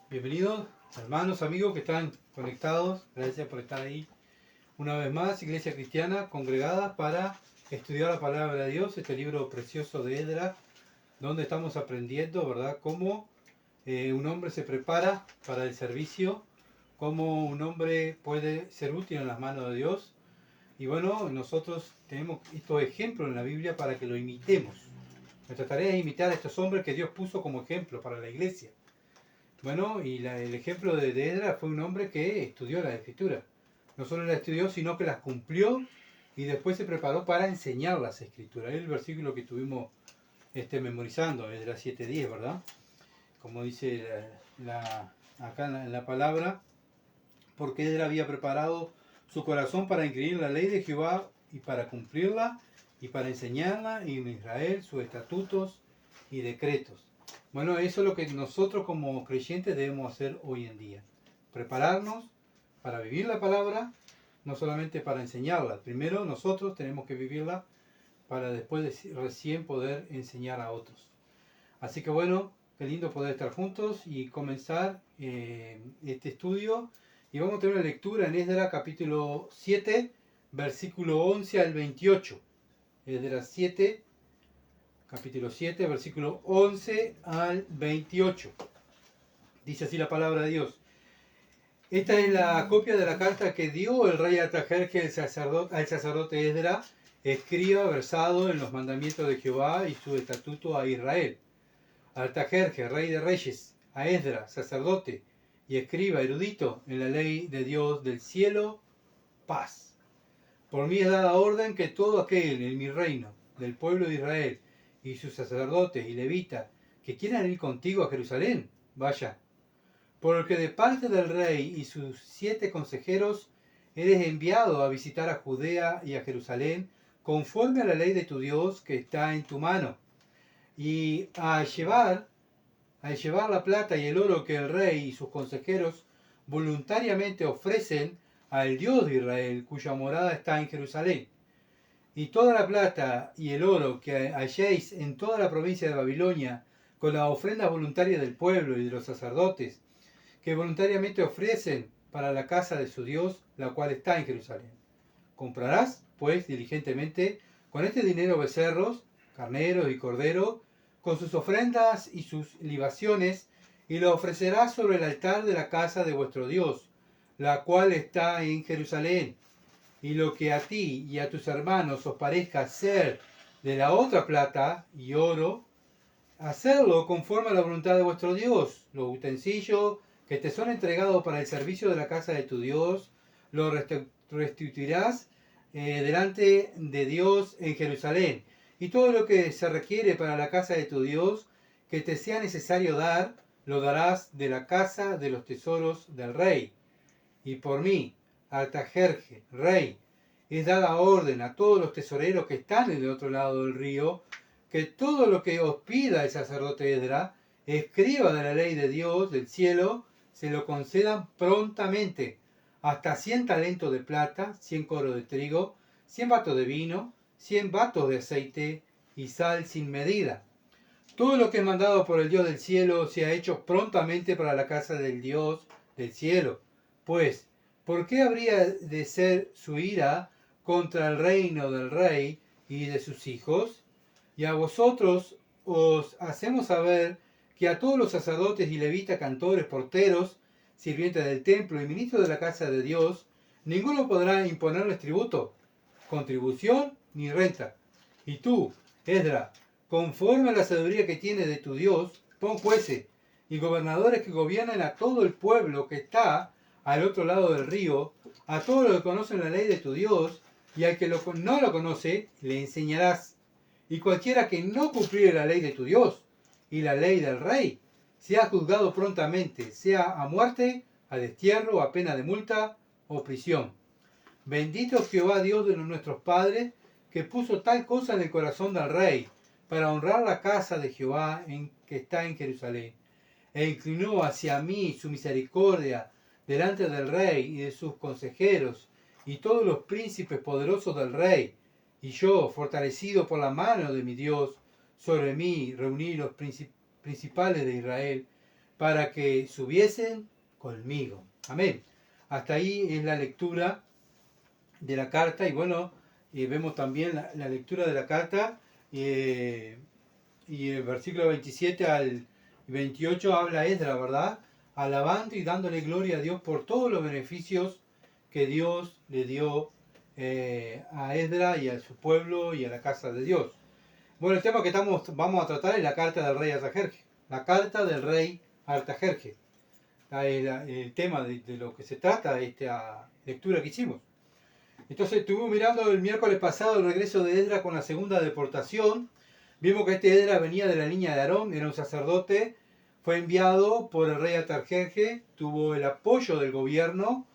Bienvenidos, hermanos, amigos que están conectados. Gracias por estar ahí una vez más. Iglesia Cristiana congregada para estudiar la palabra de Dios, este libro precioso de Esdras, donde estamos aprendiendo, ¿verdad?, cómo un hombre se prepara para el servicio, cómo un hombre puede ser útil en las manos de Dios. Y bueno, nosotros tenemos estos ejemplos en la Biblia para que lo imitemos. Nuestra tarea es imitar a estos hombres que Dios puso como ejemplo para la iglesia. Bueno, y el ejemplo de Esdras fue un hombre que estudió la Escritura. No solo las estudió, sino que las cumplió y después se preparó para enseñar las Escrituras. Es el versículo que estuvimos memorizando, Esdras 7:10, ¿verdad? Como dice acá en la palabra, porque Esdras había preparado su corazón para inscribir la ley de Jehová y para cumplirla y para enseñarla y en Israel sus estatutos y decretos. Bueno, eso es lo que nosotros como creyentes debemos hacer hoy en día. Prepararnos para vivir la palabra, no solamente para enseñarla. Primero nosotros tenemos que vivirla para después recién poder enseñar a otros. Así que bueno, qué lindo poder estar juntos y comenzar este estudio. Y vamos a tener una lectura en Esdras capítulo 7, versículo 11 al 28. Esdras 7, capítulo 7, versículo 11 al 28. Dice así la palabra de Dios. Esta es la copia de la carta que dio el rey Artajerjes al sacerdote Esdras, escriba versado en los mandamientos de Jehová y su estatuto a Israel. Artajerjes, rey de reyes, a Esdras, sacerdote y escriba erudito en la ley de Dios del cielo, paz. Por mí es dada orden que todo aquel en mi reino, del pueblo de Israel, y sus sacerdotes y levitas, que quieran ir contigo a Jerusalén, vaya. Porque de parte del rey y sus 7 consejeros, eres enviado a visitar a Judea y a Jerusalén, conforme a la ley de tu Dios que está en tu mano, y a llevar la plata y el oro que el rey y sus consejeros voluntariamente ofrecen al Dios de Israel, cuya morada está en Jerusalén. Y toda la plata y el oro que halléis en toda la provincia de Babilonia, con la ofrenda voluntaria del pueblo y de los sacerdotes, que voluntariamente ofrecen para la casa de su Dios, la cual está en Jerusalén. Comprarás, pues, diligentemente con este dinero becerros, carneros y corderos, con sus ofrendas y sus libaciones, y lo ofrecerás sobre el altar de la casa de vuestro Dios, la cual está en Jerusalén. Y lo que a ti y a tus hermanos os parezca ser de la otra plata y oro, hacerlo conforme a la voluntad de vuestro Dios. Los utensilios que te son entregados para el servicio de la casa de tu Dios, lo restituirás delante de Dios en Jerusalén. Y todo lo que se requiere para la casa de tu Dios, que te sea necesario dar, lo darás de la casa de los tesoros del rey. Y por mí, Artajerjes, rey, es dada orden a todos los tesoreros que están en el otro lado del río, que todo lo que os pida el sacerdote Esdras, escriba de la ley de Dios del cielo, se lo concedan prontamente, hasta 100 talentos de plata, 100 coros de trigo, 100 batos de vino, 100 batos de aceite y sal sin medida. Todo lo que es mandado por el Dios del cielo se ha hecho prontamente para la casa del Dios del cielo. Pues, ¿por qué habría de ser su ira contra el reino del rey y de sus hijos? Y a vosotros os hacemos saber que a todos los sacerdotes y levitas, cantores, porteros, sirvientes del templo y ministros de la casa de Dios, ninguno podrá imponerles tributo, contribución ni renta. Y tú, Esdras, conforme a la sabiduría que tienes de tu Dios, pon jueces y gobernadores que gobiernen a todo el pueblo que está al otro lado del río, a todos los que conocen la ley de tu Dios, y al que no lo conoce, le enseñarás. Y cualquiera que no cumpliere la ley de tu Dios y la ley del rey, sea juzgado prontamente, sea a muerte, a destierro, a pena de multa o prisión. Bendito Jehová Dios de nuestros padres, que puso tal cosa en el corazón del rey, para honrar la casa de Jehová que está en Jerusalén, e inclinó hacia mí su misericordia delante del rey y de sus consejeros, y todos los príncipes poderosos del rey, Y yo, fortalecido por la mano de mi Dios, sobre mí reuní los principales de Israel para que subiesen conmigo. Amén. Hasta ahí es la lectura de la carta. Y bueno, vemos también la lectura de la carta. Y el versículo 27 al 28 habla Esdras, ¿verdad? Alabando y dándole gloria a Dios por todos los beneficios que Dios le dio a Esdras y a su pueblo y a la casa de Dios. Bueno, el tema que vamos a tratar es la carta del rey Artajerjes. La carta del rey Artajerjes. El tema de lo que se trata esta lectura que hicimos. Entonces estuvimos mirando el miércoles pasado el regreso de Esdras con la segunda deportación. Vimos que este Esdras venía de la línea de Aarón, era un sacerdote, fue enviado por el rey Artajerjes, tuvo el apoyo del gobierno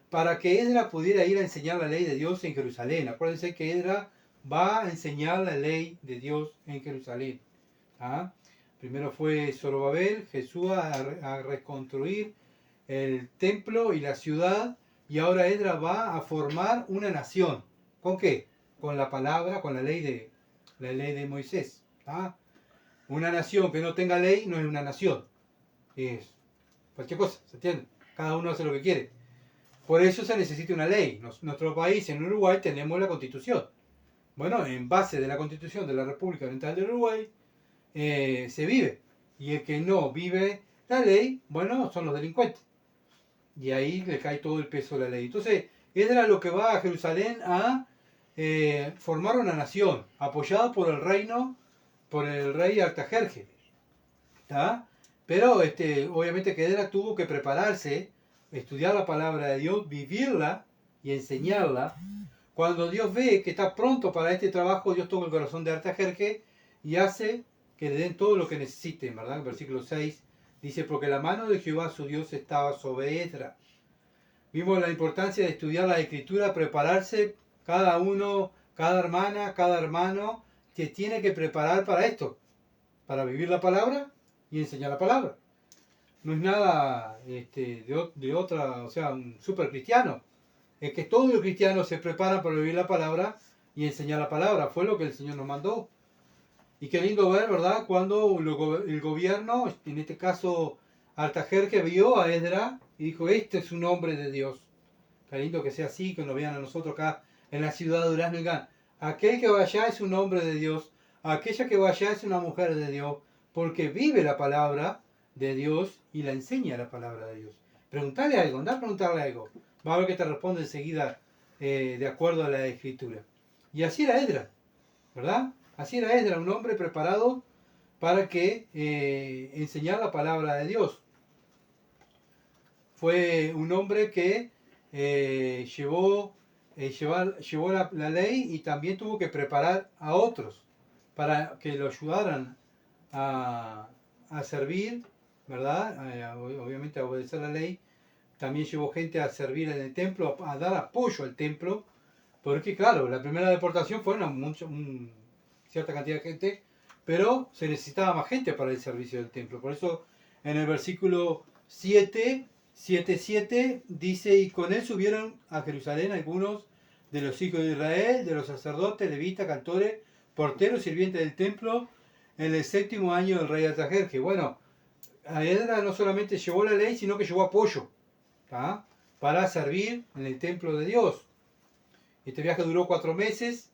para que Esdras pudiera ir a enseñar la ley de Dios en Jerusalén. Acuérdense que Esdras va a enseñar la ley de Dios en Jerusalén. ¿Ah? Primero fue Zorobabel, Jesús a reconstruir el templo y la ciudad, y ahora Esdras va a formar una nación. ¿Con qué? Con la palabra, con la ley de Moisés. ¿Ah? Una nación que no tenga ley no es una nación. Es cualquier cosa, ¿se entiende? Cada uno hace lo que quiere. Por eso se necesita una ley. Nuestro país, en Uruguay, tenemos la Constitución. Bueno, en base de la Constitución de la República Oriental del Uruguay, se vive. Y el que no vive la ley, bueno, son los delincuentes. Y ahí le cae todo el peso de la ley. Entonces, Esdras lo que va a Jerusalén a formar una nación, apoyada por el reino, por el rey Artajerjes. ¿Tá? Pero obviamente que Esdras tuvo que prepararse, estudiar la palabra de Dios, vivirla y enseñarla. Cuando Dios ve que está pronto para este trabajo, Dios toma el corazón de Artajerjes y hace que le den todo lo que necesiten, ¿verdad? El versículo 6 dice, porque la mano de Jehová su Dios estaba sobre Esdras. Vimos la importancia de estudiar la Escritura, prepararse, cada uno, cada hermana, cada hermano, que tiene que preparar para esto, para vivir la palabra y enseñar la palabra. No es nada de otra, o sea, un super cristiano. Es que todos los cristianos se preparan para vivir la palabra y enseñar la palabra. Fue lo que el Señor nos mandó. Y qué lindo ver, ¿verdad? Cuando el gobierno, en este caso Artajerjes, vio a Esdras y dijo, este es un hombre de Dios. Qué lindo que sea así, que nos vean a nosotros acá en la ciudad de Durazno y digan, aquel que va allá es un hombre de Dios, aquella que va allá es una mujer de Dios, porque vive la palabra de Dios y la enseña la palabra de Dios. Preguntale algo, anda a preguntarle algo. Va a ver que te responde enseguida de acuerdo a la Escritura. Y así era Esdras, ¿verdad? Así era Esdras, un hombre preparado para que enseñar la palabra de Dios. Fue un hombre que llevó la ley y también tuvo que preparar a otros para que lo ayudaran a servir, ¿verdad? Obviamente a obedecer la ley. También llevó gente a servir en el templo, a dar apoyo al templo, porque claro, la primera deportación fue cierta cantidad de gente, pero se necesitaba más gente para el servicio del templo. Por eso en el versículo 7:7 dice, y con él subieron a Jerusalén algunos de los hijos de Israel, de los sacerdotes, levitas, cantores, porteros, sirvientes del templo, en el 7º año del rey Artajerjes. Bueno, a Esdras no solamente llevó la ley, sino que llevó apoyo, ¿tá? Para servir en el templo de Dios. Este viaje duró 4 meses,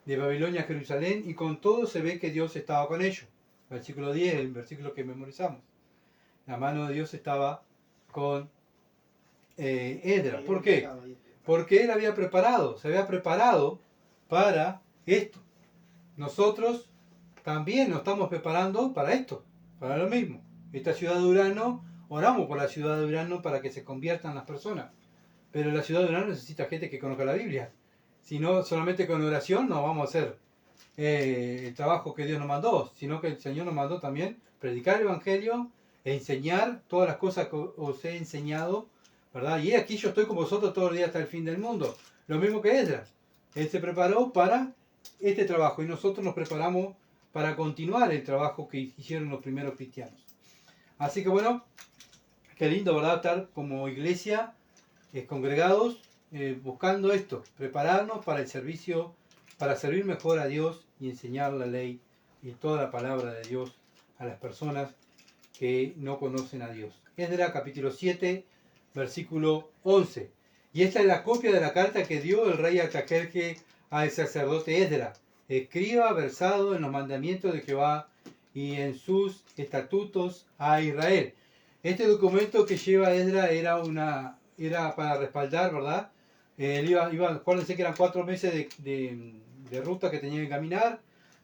de Babilonia a Jerusalén, y con todo se ve que Dios estaba con ellos. Versículo 10, el versículo que memorizamos. La mano de Dios estaba con Esdras. ¿Por qué? Porque él se había preparado para esto. Nosotros también nos estamos preparando para esto, para lo mismo. Esta ciudad de Durazno, oramos por la ciudad de Durazno para que se conviertan las personas. Pero la ciudad de Durazno necesita gente que conozca la Biblia. Si no, solamente con oración no vamos a hacer el trabajo que Dios nos mandó, sino que el Señor nos mandó también predicar el Evangelio, enseñar todas las cosas que os he enseñado, ¿verdad? Y aquí yo estoy con vosotros todos los días hasta el fin del mundo. Lo mismo que Esdras. Él se preparó para este trabajo y nosotros nos preparamos para continuar el trabajo que hicieron los primeros cristianos. Así que bueno, qué lindo, ¿verdad? Estar como iglesia, congregados, buscando esto, prepararnos para el servicio para servir mejor a Dios y enseñar la ley y toda la palabra de Dios a las personas que no conocen a Dios. Esdras capítulo 7, versículo 11. Y esta es la copia de la carta que dio el rey Artajerjes al sacerdote Esdras, escriba versado en los mandamientos de Jehová y en sus estatutos a Israel. Este documento que lleva Esdras era para respaldar, ¿verdad? Acuérdense que eran 4 meses de ruta que tenía que caminar,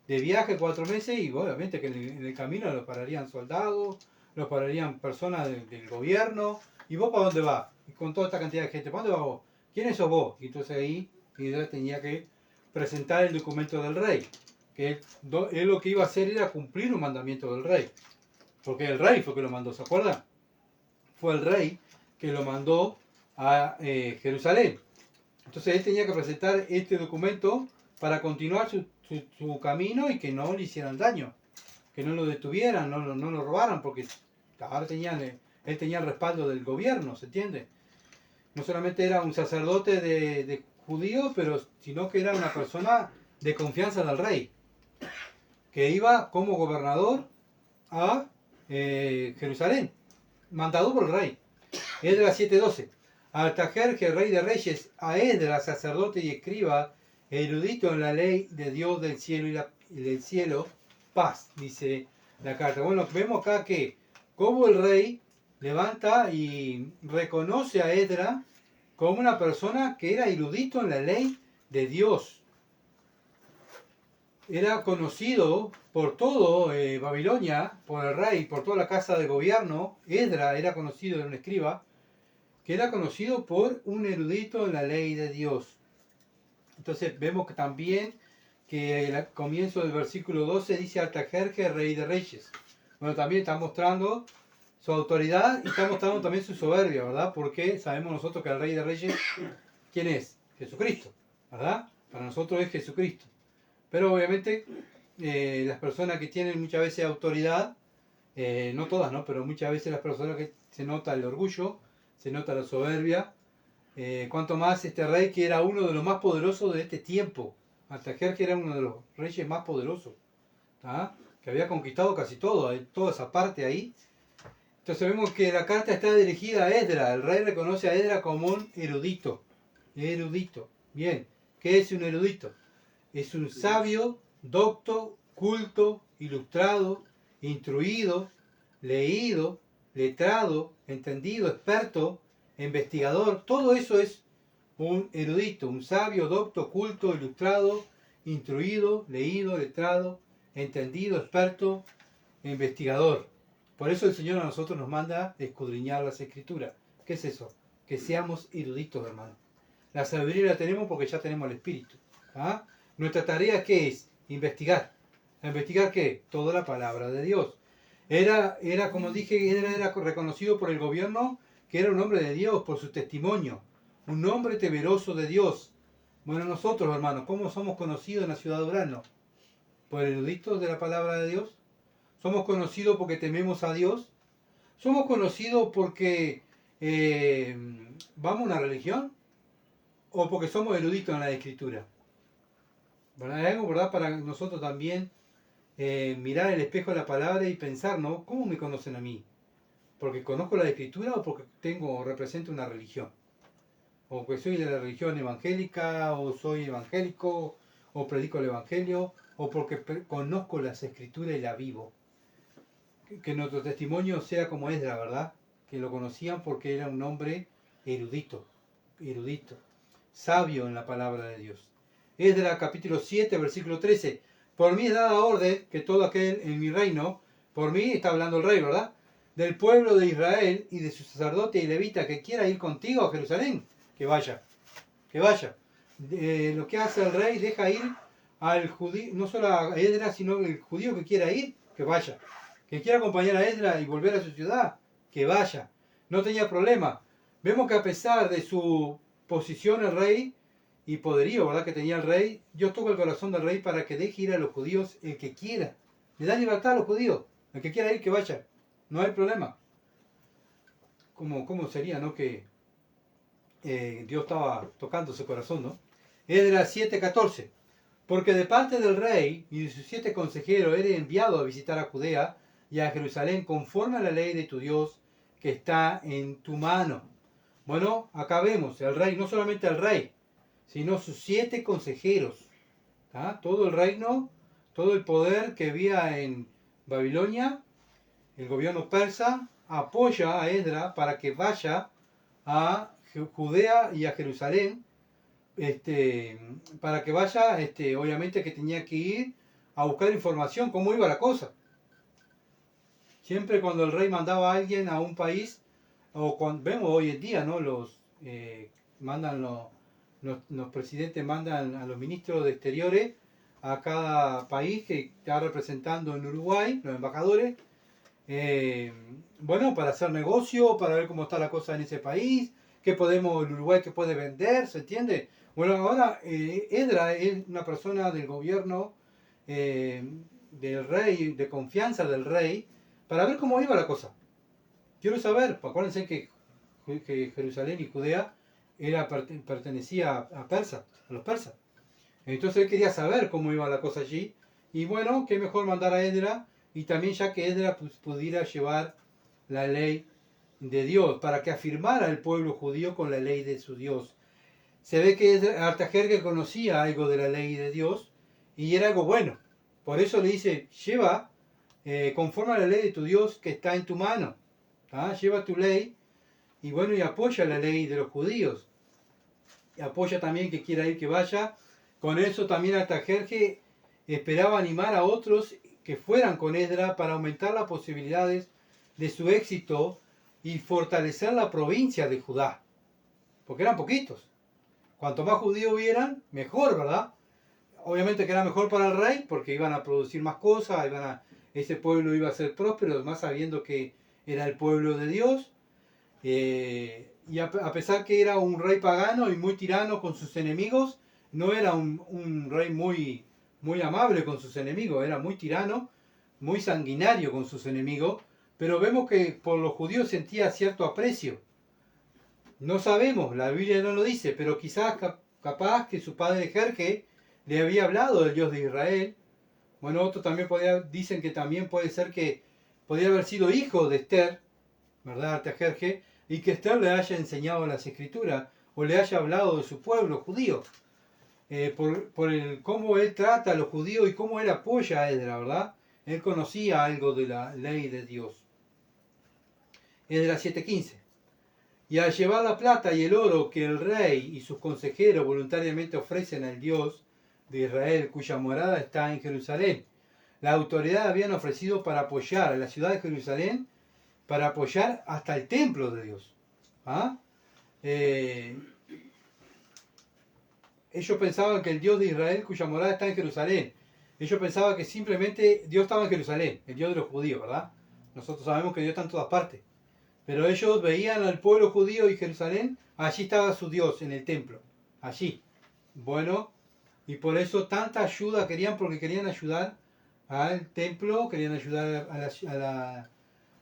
de viaje 4 meses, y obviamente que en el camino lo pararían soldados, lo pararían personas del gobierno. ¿Y vos para dónde vas? Y con toda esta cantidad de gente, ¿para dónde vas vos? ¿Quiénes sos vos? Y entonces ahí Esdras tenía que presentar el documento del rey, que él lo que iba a hacer era cumplir un mandamiento del rey, porque el rey fue que lo mandó, ¿se acuerdan? Fue el rey que lo mandó a Jerusalén. Entonces él tenía que presentar este documento para continuar su camino y que no le hicieran daño, que no lo detuvieran, no lo robaran, porque ahora él tenía el respaldo del gobierno, ¿se entiende? No solamente era un sacerdote de judío, sino que era una persona de confianza del rey, que iba como gobernador a Jerusalén, mandado por el rey. Esdras 7:12. Artajerjes, rey de reyes, a Esdras, sacerdote y escriba, erudito en la ley de Dios del cielo y del cielo, paz, dice la carta. Bueno, vemos acá que como el rey levanta y reconoce a Esdras como una persona que era erudito en la ley de Dios. Era conocido por todo Babilonia, por el rey, por toda la casa de gobierno. Esdras era conocido, era un escriba, que era conocido por un erudito en la ley de Dios. Entonces vemos que también que el comienzo del versículo 12 dice Artajerjes, rey de reyes. Bueno, también está mostrando su autoridad y está mostrando también su soberbia, ¿verdad? Porque sabemos nosotros que el rey de reyes, ¿quién es? Jesucristo, ¿verdad? Para nosotros es Jesucristo. Pero obviamente las personas que tienen muchas veces autoridad, no todas, ¿no? Pero muchas veces las personas que se nota el orgullo, se nota la soberbia, cuanto más este rey que era uno de los más poderosos de este tiempo. Artajerjes era uno de los reyes más poderosos, ¿tá? Que había conquistado casi todo, toda esa parte ahí. Entonces vemos que la carta está dirigida a Esdras. El rey reconoce a Esdras como un erudito. Erudito. Bien, ¿qué es un erudito? Es un sabio, docto, culto, ilustrado, instruido, leído, letrado, entendido, experto, investigador. Todo eso es un erudito, un sabio, docto, culto, ilustrado, instruido, leído, letrado, entendido, experto, investigador. Por eso el Señor a nosotros nos manda escudriñar las Escrituras. ¿Qué es eso? Que seamos eruditos, hermano. La sabiduría la tenemos porque ya tenemos el Espíritu. ¿Ah? Nuestra tarea, ¿qué es? Investigar. ¿Investigar qué? Toda la palabra de Dios. Era como dije, era reconocido por el gobierno que era un hombre de Dios por su testimonio. Un hombre temeroso de Dios. Bueno, nosotros, hermanos, ¿cómo somos conocidos en la ciudad de Urano? ¿Por eruditos de la palabra de Dios? ¿Somos conocidos porque tememos a Dios? ¿Somos conocidos porque vamos a una religión? ¿O porque somos eruditos en la Escritura? ¿Verdad? Es algo, ¿verdad? Para nosotros también mirar el espejo de la palabra y pensar, ¿no? ¿Cómo me conocen a mí? ¿Porque conozco la Escritura o porque represento una religión? ¿O que soy de la religión evangélica, o soy evangélico, o predico el Evangelio, o porque conozco las Escrituras y la vivo? Que nuestro testimonio sea como Esdras, ¿verdad? Que lo conocían porque era un hombre erudito, sabio en la palabra de Dios. Esdras capítulo 7, versículo 13. Por mí es dada orden que todo aquel en mi reino, por mí está hablando el rey, ¿verdad? Del pueblo de Israel y de sus sacerdotes y levitas que quiera ir contigo a Jerusalén, que vaya, que vaya. Lo que hace el rey, deja ir al judío, no solo a Esdras, sino el judío que quiera ir, que vaya. Que quiera acompañar a Esdras y volver a su ciudad, que vaya. No tenía problema. Vemos que a pesar de su posición el rey y poderío, ¿verdad? Que tenía el rey, Dios toca el corazón del rey para que deje ir a los judíos el que quiera. Le da libertad a los judíos. El que quiera ir, que vaya. No hay problema. ¿Cómo sería, no? Que Dios estaba tocando su corazón, ¿no? Esdras 7:14. Porque de parte del rey y de sus 7 consejeros eres enviado a visitar a Judea y a Jerusalén conforme a la ley de tu Dios que está en tu mano. Bueno, acá vemos el rey, no solamente el rey, sino sus 7 consejeros. ¿Ah? Todo el reino, todo el poder que había en Babilonia, el gobierno persa, apoya a Esdras para que vaya a Judea y a Jerusalén, para que vaya, obviamente que tenía que ir a buscar información, cómo iba la cosa. Siempre cuando el rey mandaba a alguien a un país, o cuando vemos hoy en día, ¿no? Mandan los presidentes mandan a los ministros de exteriores a cada país que está representando en Uruguay, los embajadores, bueno, para hacer negocio, para ver cómo está la cosa en ese país, qué podemos, el Uruguay que puede vender, ¿se entiende? Bueno, ahora Edra es una persona del gobierno, del rey, de confianza del rey, para ver cómo iba la cosa. Quiero saber, acuérdense que Jerusalén y Judea pertenecía a Persa, a los persas. Entonces él quería saber cómo iba la cosa allí. Y bueno, qué mejor mandar a Edra, y también ya que Edra pudiera llevar la ley de Dios, para que afirmara el pueblo judío con la ley de su Dios. Se ve que Artajerjes conocía algo de la ley de Dios y era algo bueno. Por eso le dice, lleva conforme a la ley de tu Dios que está en tu mano. ¿Ah? Lleva tu ley y bueno, y apoya la ley de los judíos. Y apoya también que quiera ir que vaya. Con eso también Artajerjes esperaba animar a otros que fueran con Esdras para aumentar las posibilidades de su éxito y fortalecer la provincia de Judá. Porque eran poquitos. Cuanto más judíos hubieran, mejor, ¿verdad? Obviamente que era mejor para el rey porque iban a producir más cosas, ese pueblo iba a ser próspero, además sabiendo que era el pueblo de Dios. Y a pesar que era un rey pagano y muy tirano con sus enemigos, no era un rey muy amable con sus enemigos, era muy tirano, muy sanguinario con sus enemigos, pero vemos que por los judíos sentía cierto aprecio. No sabemos, la Biblia no lo dice, pero quizás capaz que su padre Jerjes le había hablado del Dios de Israel. Bueno, otros también dicen que también puede ser que podría haber sido hijo de Esther, ¿verdad? Artajerjes, y que Esther le haya enseñado las escrituras o le haya hablado de su pueblo judío, por cómo él trata a los judíos y cómo él apoya a Esdras, ¿verdad? Él conocía algo de la ley de Dios. Esdras 7:15. Y al llevar la plata y el oro que el rey y sus consejeros voluntariamente ofrecen al Dios de Israel, cuya morada está en Jerusalén, la autoridad habían ofrecido para apoyar a la ciudad de Jerusalén, para apoyar hasta el templo de Dios. ¿Ah? Ellos pensaban que el Dios de Israel, cuya morada está en Jerusalén, ellos pensaban que simplemente Dios estaba en Jerusalén, el Dios de los judíos, ¿verdad? Nosotros sabemos que Dios está en todas partes. Pero ellos veían al pueblo judío y Jerusalén, allí estaba su Dios, en el templo, allí. Bueno, y por eso tanta ayuda querían, porque querían ayudar al templo, querían ayudar a la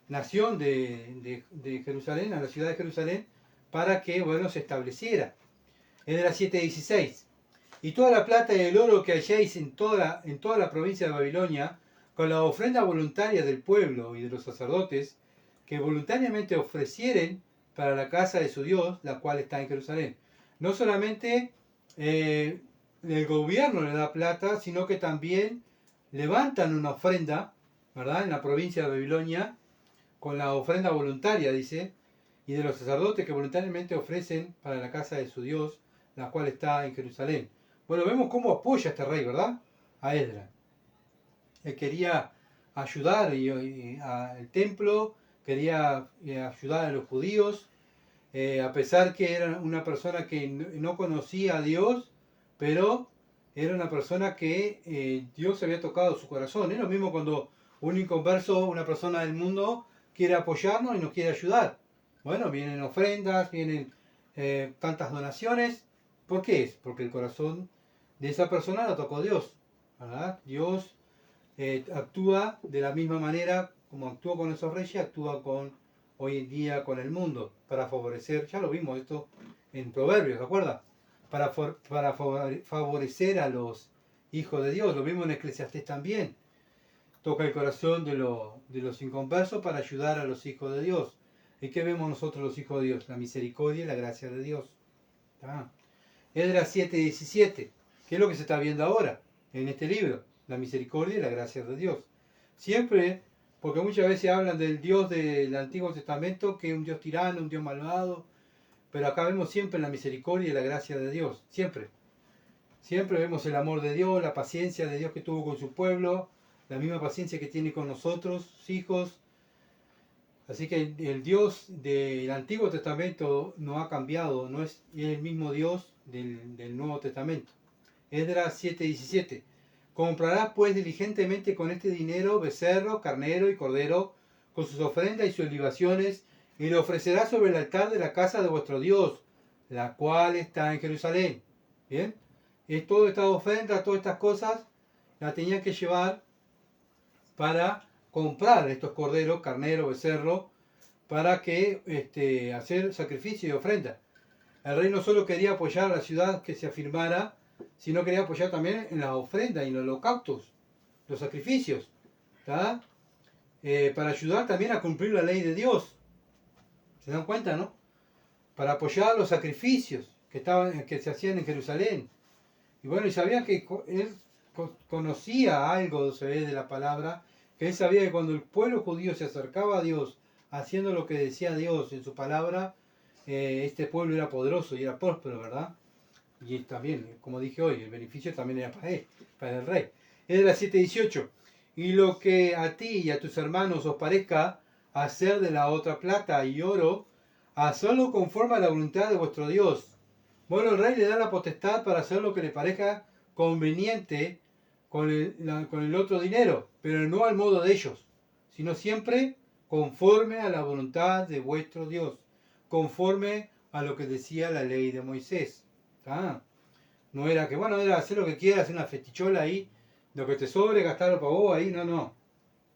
nación de Jerusalén, a la ciudad de Jerusalén, para que, bueno, se estableciera. Esdras 7:16. Y toda la plata y el oro que halláis en toda la provincia de Babilonia, con la ofrenda voluntaria del pueblo y de los sacerdotes, que voluntariamente ofrecieren para la casa de su Dios, la cual está en Jerusalén. No solamente el gobierno le da plata, sino que también levantan una ofrenda, ¿verdad? En la provincia de Babilonia, con la ofrenda voluntaria, dice, y de los sacerdotes que voluntariamente ofrecen para la casa de su Dios, la cual está en Jerusalén. Bueno, vemos cómo apoya este rey, ¿verdad? A Esdras. Él quería ayudar al templo, quería ayudar a los judíos, a pesar que era una persona que no conocía a Dios, pero era una persona que Dios había tocado su corazón. Es lo mismo cuando un inconverso, una persona del mundo, quiere apoyarnos y nos quiere ayudar. Bueno, vienen ofrendas, vienen tantas donaciones. ¿Por qué es? Porque el corazón de esa persona lo tocó Dios, ¿verdad? Dios actúa de la misma manera como actuó con esos reyes, actúa hoy en día con el mundo, para favorecer, ya lo vimos esto en Proverbios, ¿se acuerdan? Para favorecer a los hijo de Dios. Lo mismo en Eclesiastés también. Toca el corazón de los inconversos para ayudar a los hijos de Dios. ¿Y qué vemos nosotros los hijos de Dios? La misericordia y la gracia de Dios. Esdras 7:17. ¿Qué es lo que se está viendo ahora en este libro? La misericordia y la gracia de Dios. Siempre, porque muchas veces hablan del Dios del Antiguo Testamento, que es un Dios tirano, un Dios malvado, pero acá vemos siempre la misericordia y la gracia de Dios. Siempre. Siempre vemos el amor de Dios, la paciencia de Dios que tuvo con su pueblo, la misma paciencia que tiene con nosotros, sus hijos. Así que el Dios del Antiguo Testamento no ha cambiado, no es el mismo Dios del Nuevo Testamento. Esdras 7:17. Comprarás pues diligentemente con este dinero becerro, carnero y cordero, con sus ofrendas y sus libaciones, y lo ofrecerás sobre el altar de la casa de vuestro Dios, la cual está en Jerusalén. ¿Bien? Es toda esta ofrenda, todas estas cosas, las tenían que llevar para comprar estos corderos, carnero, becerro, para que hacer sacrificio y ofrenda. El rey no solo quería apoyar a la ciudad que se afirmara, sino quería apoyar también en las ofrendas y en los holocaustos, los sacrificios, para ayudar también a cumplir la ley de Dios. ¿Se dan cuenta, no? Para apoyar los sacrificios que se hacían en Jerusalén. Y bueno, y sabía que él conocía algo, se ve de la palabra, que él sabía que cuando el pueblo judío se acercaba a Dios, haciendo lo que decía Dios en su palabra, este pueblo era poderoso y era próspero, ¿verdad? Y también, como dije hoy, el beneficio también era para él, para el rey. Esdras 7:18. Y lo que a ti y a tus hermanos os parezca hacer de la otra plata y oro, hacedlo conforme a la voluntad de vuestro Dios. Bueno, el rey le da la potestad para hacer lo que le parezca conveniente con el otro dinero, pero no al modo de ellos, sino siempre conforme a la voluntad de vuestro Dios, conforme a lo que decía la ley de Moisés. No era que, bueno, era hacer lo que quieras, hacer una festichola ahí, lo que te sobre, gastarlo para vos ahí, no.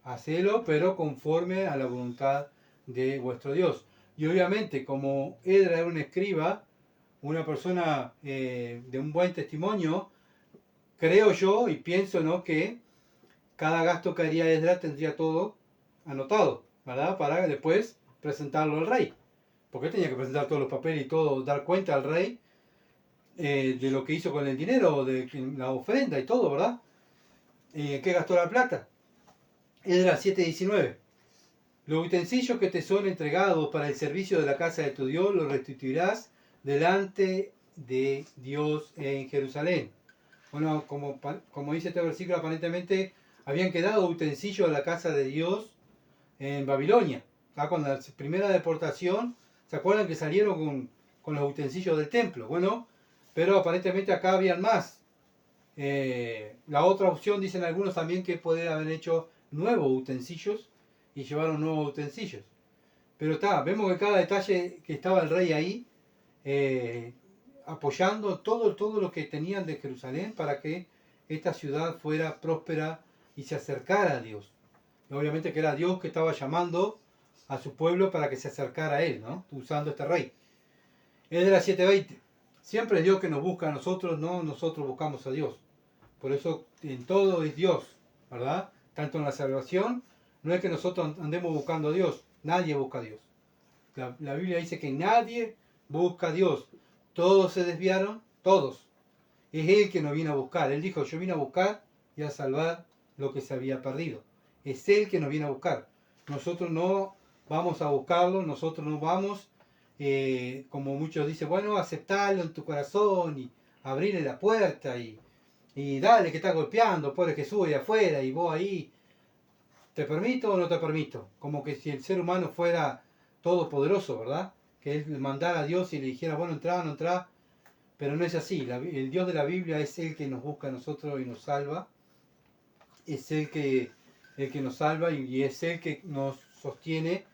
Hacelo, pero conforme a la voluntad de vuestro Dios. Y obviamente, como Edra era un escriba, una persona de un buen testimonio, creo yo y pienso, ¿no?, que cada gasto que haría Esdras tendría todo anotado, ¿verdad? Para después presentarlo al rey. Porque él tenía que presentar todos los papeles y todo, dar cuenta al rey de lo que hizo con el dinero, de la ofrenda y todo, ¿verdad? ¿En qué gastó la plata? Esdras 7:19. Los utensilios que te son entregados para el servicio de la casa de tu Dios los restituirás delante de Dios en Jerusalén. Bueno, como dice este versículo, aparentemente habían quedado utensilios de la casa de Dios en Babilonia. Cuando la primera deportación, ¿se acuerdan que salieron con los utensilios del templo? Bueno, pero aparentemente acá habían más. La otra opción, dicen algunos también, que puede haber hecho nuevos utensilios y llevaron nuevos utensilios. Pero vemos que cada detalle que estaba el rey ahí, apoyando todo lo que tenían de Jerusalén para que esta ciudad fuera próspera y se acercara a Dios. Y obviamente que era Dios que estaba llamando a su pueblo para que se acercara a él, ¿no? Usando este rey. Esdras 7:20. Siempre es Dios que nos busca a nosotros, no nosotros buscamos a Dios. Por eso en todo es Dios, ¿verdad? Tanto en la salvación, no es que nosotros andemos buscando a Dios, nadie busca a Dios. La Biblia dice que nadie busca a Dios. Todos se desviaron, todos. Es Él que nos viene a buscar. Él dijo, yo vine a buscar y a salvar lo que se había perdido. Es Él que nos viene a buscar. Nosotros no vamos a buscarlo, nosotros no vamos, como muchos dicen, bueno, aceptarlo en tu corazón y abrirle la puerta y dale que está golpeando, pobre Jesús ahí afuera y vos ahí, ¿te permito o no te permito? Como que si el ser humano fuera todopoderoso, ¿verdad? Que él mandara a Dios y le dijera, bueno, entrá, no entrá, pero no es así. El Dios de la Biblia es el que nos busca a nosotros y nos salva, es el que nos salva y es el que nos sostiene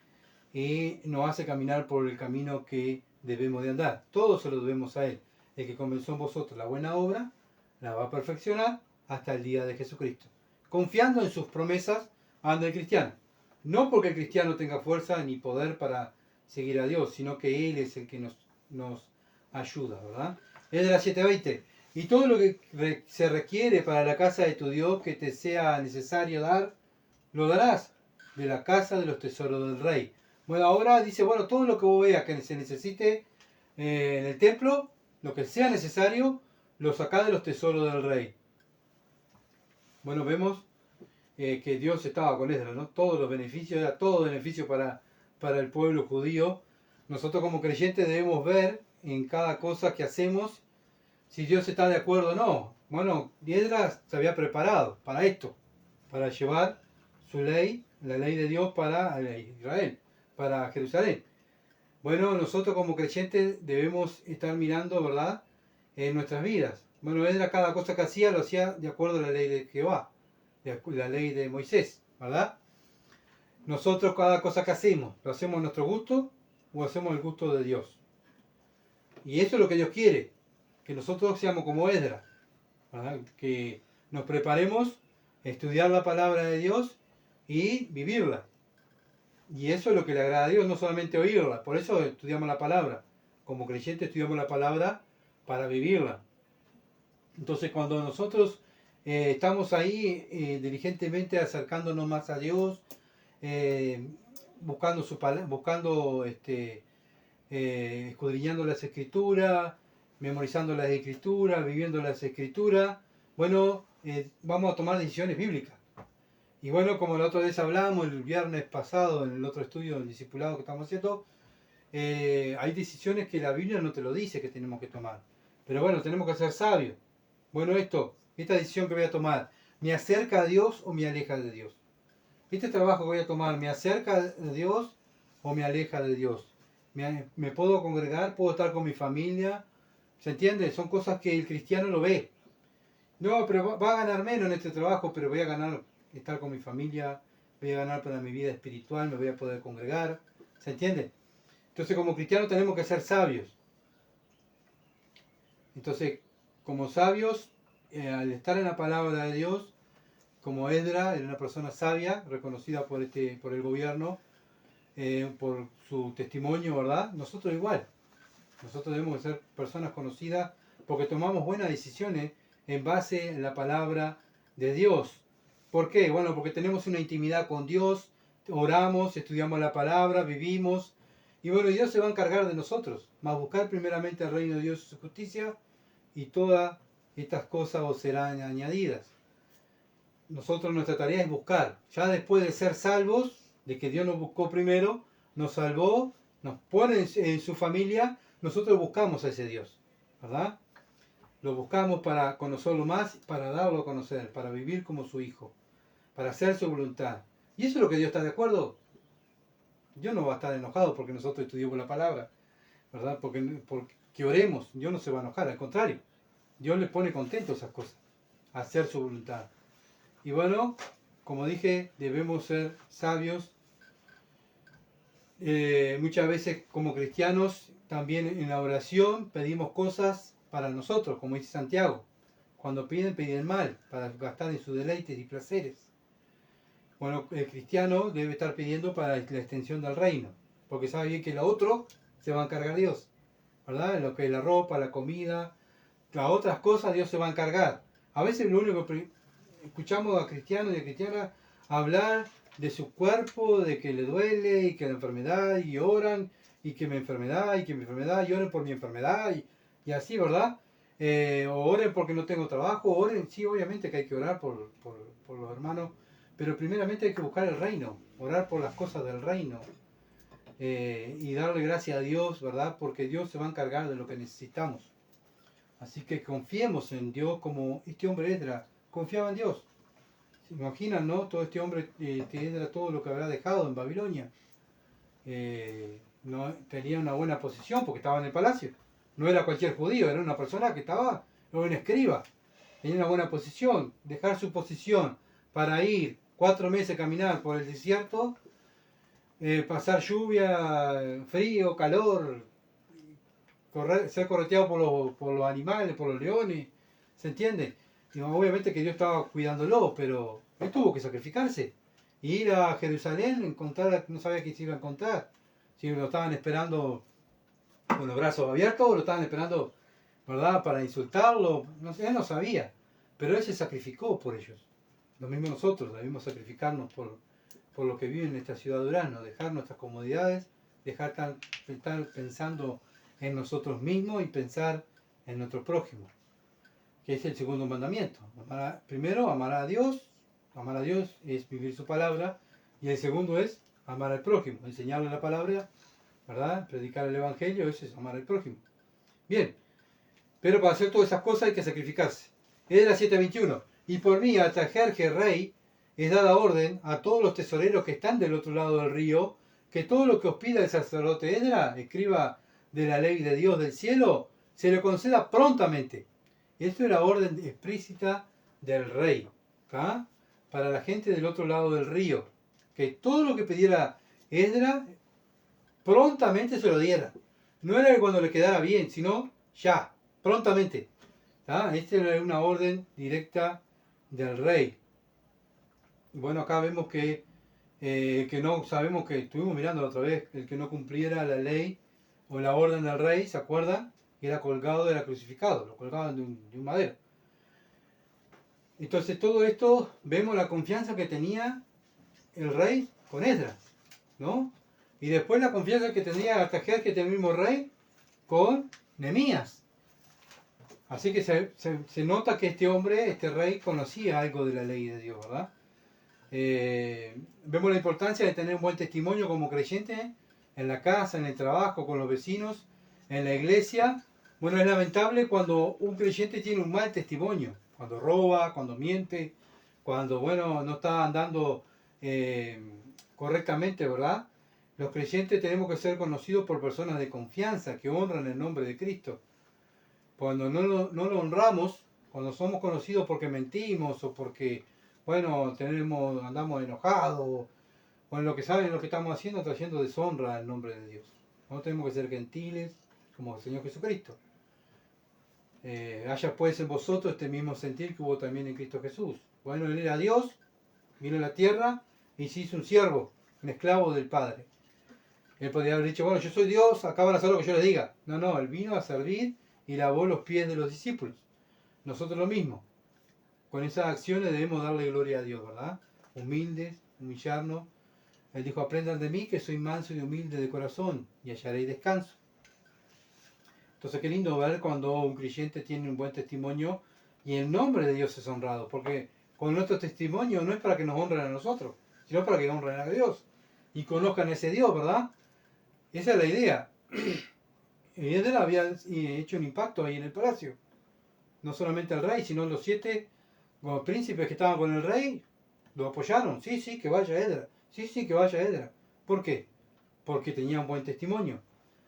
y nos hace caminar por el camino que debemos de andar. Todo se lo debemos a Él. El que comenzó en vosotros la buena obra, la va a perfeccionar hasta el día de Jesucristo. Confiando en sus promesas, anda el cristiano. No porque el cristiano tenga fuerza ni poder para seguir a Dios, sino que Él es el que nos ayuda, ¿verdad? Esdras 7:20. Y todo lo que se requiere para la casa de tu Dios que te sea necesario dar, lo darás de la casa de los tesoros del rey. Bueno, ahora dice, bueno, todo lo que vos veas que se necesite en el templo, lo que sea necesario, lo sacás de los tesoros del rey. Bueno, vemos que Dios estaba con Esdras, ¿no? Todos los beneficios, era todo beneficio para el pueblo judío. Nosotros como creyentes debemos ver en cada cosa que hacemos si Dios está de acuerdo o no. Bueno, Esdras se había preparado para esto, para llevar su ley, la ley de Dios para Israel, para Jerusalén. Bueno, nosotros como creyentes debemos estar mirando, ¿verdad?, en nuestras vidas. Bueno, Esdras cada cosa que hacía lo hacía de acuerdo a la ley de Jehová, la ley de Moisés, ¿verdad? Nosotros cada cosa que hacemos, ¿lo hacemos a nuestro gusto o hacemos el gusto de Dios? Y eso es lo que Dios quiere, que nosotros seamos como Esdras, ¿verdad? Que nos preparemos a estudiar la palabra de Dios y vivirla. Y eso es lo que le agrada a Dios, no solamente oírla. Por eso estudiamos la palabra. Como creyentes estudiamos la palabra para vivirla. Entonces cuando nosotros estamos ahí diligentemente acercándonos más a Dios, buscando su palabra, escudriñando las escrituras, memorizando las escrituras, viviendo las escrituras, bueno, vamos a tomar decisiones bíblicas. Y bueno, como la otra vez hablamos el viernes pasado en el otro estudio del discipulado que estamos haciendo, hay decisiones que la Biblia no te lo dice que tenemos que tomar. Pero bueno, tenemos que ser sabios. Bueno, esta decisión que voy a tomar, ¿me acerca a Dios o me aleja de Dios? Este trabajo que voy a tomar, ¿me acerca de Dios o me aleja de Dios? ¿Me puedo congregar? ¿Puedo estar con mi familia? ¿Se entiende? Son cosas que el cristiano lo ve. No, pero va a ganar menos en este trabajo, pero voy a ganar estar con mi familia, voy a ganar para mi vida espiritual, me voy a poder congregar. ¿Se entiende? Entonces como cristianos tenemos que ser sabios. Entonces, como sabios, al estar en la palabra de Dios, como Esdras, era una persona sabia, reconocida por el gobierno, por su testimonio, ¿verdad? Nosotros igual. Nosotros debemos ser personas conocidas porque tomamos buenas decisiones en base a la palabra de Dios. ¿Por qué? Bueno, porque tenemos una intimidad con Dios, oramos, estudiamos la palabra, vivimos, y bueno, Dios se va a encargar de nosotros, más buscar primeramente el reino de Dios y su justicia, y todas estas cosas os serán añadidas. Nosotros nuestra tarea es buscar, ya después de ser salvos, de que Dios nos buscó primero, nos salvó, nos pone en su familia, nosotros buscamos a ese Dios, ¿verdad? Lo buscamos para conocerlo más, para darlo a conocer, para vivir como su hijo, para hacer su voluntad. ¿Y eso es lo que Dios está de acuerdo? Dios no va a estar enojado porque nosotros estudiamos la palabra, ¿verdad? Porque oremos, Dios no se va a enojar, al contrario. Dios le pone contento esas cosas, hacer su voluntad. Y bueno, como dije, debemos ser sabios. Muchas veces como cristianos, también en la oración pedimos cosas para nosotros, como dice Santiago. Cuando piden mal, para gastar en sus deleites y placeres. Bueno, el cristiano debe estar pidiendo para la extensión del reino, porque sabe bien que lo otro se va a encargar Dios, ¿verdad? Lo que es la ropa, la comida, las otras cosas Dios se va a encargar. A veces lo único que escuchamos a cristianos y a cristianas hablar de su cuerpo, de que le duele y que la enfermedad, y oran, y que mi enfermedad, y oren por mi enfermedad, y así, ¿verdad? O oren porque no tengo trabajo, oren, sí, obviamente que hay que orar por los hermanos, pero primeramente hay que buscar el reino, orar por las cosas del reino, y darle gracias a Dios, ¿verdad? Porque Dios se va a encargar de lo que necesitamos. Así que confiemos en Dios como este hombre Esdras confiaba en Dios. ¿Se imaginan, no? Todo este hombre Esdras, todo lo que habrá dejado en Babilonia. No, tenía una buena posición porque estaba en el palacio. No era cualquier judío, era una persona que era un escriba. Tenía una buena posición. Dejar su posición para ir 4 meses a caminar por el desierto, pasar lluvia, frío, calor, ser correteado por los animales, por los leones, ¿se entiende? Y obviamente que Dios estaba cuidándolo, pero él tuvo que sacrificarse. Y ir a Jerusalén, encontrar, no sabía qué se iba a encontrar. Si lo estaban esperando con los brazos abiertos o lo estaban esperando ¿verdad? Para insultarlo, no sé, él no sabía, pero él se sacrificó por ellos. Lo mismo nosotros, debemos sacrificarnos por lo que vive en esta ciudad de Durazno, dejar nuestras comodidades, dejar estar pensando en nosotros mismos y pensar en nuestro prójimo, que es el segundo mandamiento. Primero, amar a Dios es vivir su palabra, y el segundo es amar al prójimo, enseñarle la palabra, ¿verdad? Predicar el evangelio, eso es amar al prójimo. Bien, pero para hacer todas esas cosas hay que sacrificarse. Esdras 7:21. Y por mí, Artajerjes, rey, es dada orden a todos los tesoreros que están del otro lado del río, que todo lo que os pida el sacerdote Esdras, escriba de la ley de Dios del cielo, se le conceda prontamente. Esto era orden explícita del rey, ¿tá? Para la gente del otro lado del río, que todo lo que pidiera Esdras, prontamente se lo diera. No era que cuando le quedara bien, sino ya, prontamente. Esta era una orden directa del rey. Bueno, acá vemos que no sabemos, que estuvimos mirando la otra vez, el que no cumpliera la ley o la orden del rey, ¿se acuerdan? Era colgado, era crucificado, lo colgaban de un madero. Entonces todo esto, vemos la confianza que tenía el rey con Esdras, ¿no? Y después la confianza que tenía Artajerjes, que el mismo rey, con Nehemías. Así que se nota que este hombre, este rey, conocía algo de la ley de Dios, ¿verdad? Vemos la importancia de tener un buen testimonio como creyente en la casa, en el trabajo, con los vecinos, en la iglesia. Bueno, es lamentable cuando un creyente tiene un mal testimonio, cuando roba, cuando miente, cuando, bueno, no está andando correctamente, ¿verdad? Los creyentes tenemos que ser conocidos por personas de confianza, que honran el nombre de Cristo. Cuando no lo honramos, cuando somos conocidos porque mentimos o porque, bueno, andamos enojados, o en lo que saben lo que estamos haciendo, trayendo deshonra al nombre de Dios. No tenemos que ser gentiles como el Señor Jesucristo. Haya pues en vosotros este mismo sentir que hubo también en Cristo Jesús. Bueno, Él era Dios, vino a la tierra y se hizo un siervo, un esclavo del Padre. Él podría haber dicho, bueno, yo soy Dios, acá van a hacer lo que yo les diga. No, Él vino a servir y lavó los pies de los discípulos. Nosotros lo mismo. Con esas acciones debemos darle gloria a Dios, ¿verdad? Humildes, humillarnos. Él dijo, aprendan de mí que soy manso y humilde de corazón y hallaréis descanso. Entonces qué lindo ver cuando un creyente tiene un buen testimonio y el nombre de Dios es honrado, porque con nuestro testimonio no es para que nos honren a nosotros, sino para que honren a Dios y conozcan a ese Dios, ¿verdad? Esa es la idea. Y él había hecho un impacto ahí en el palacio. No solamente el rey, sino los 7 príncipes que estaban con el rey, lo apoyaron. Sí, que vaya Esdras. Sí, que vaya Esdras. ¿Por qué? Porque tenía un buen testimonio.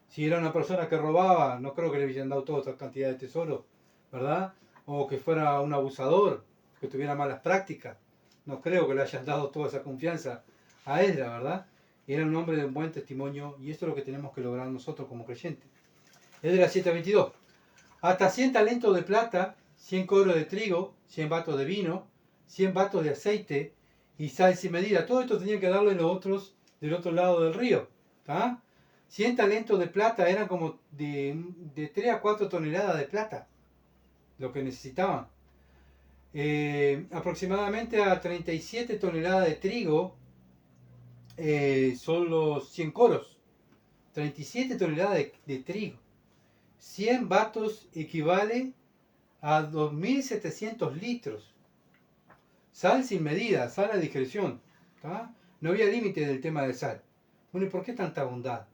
Si era una persona que robaba, no creo que le hubieran dado toda esta cantidad de tesoros, ¿verdad? O que fuera un abusador, que tuviera malas prácticas. No creo que le hayan dado toda esa confianza a Esdras, ¿verdad? Era un hombre de un buen testimonio y esto es lo que tenemos que lograr nosotros como creyentes. Esdras 7:22. Hasta 100 talentos de plata, 100 cobros de trigo, 100 batos de vino, 100 batos de aceite y sal sin medida. Todo esto tenían que darle los otros del otro lado del río. 100 talentos de plata eran como de 3 a 4 toneladas de plata, lo que necesitaban. Aproximadamente a 37 toneladas de trigo son los 100 coros. 37 toneladas de trigo. 100 batos equivale a 2.700 litros. Sal sin medida, sal a discreción. No había límite del tema de sal. Bueno, ¿y por qué tanta bondad?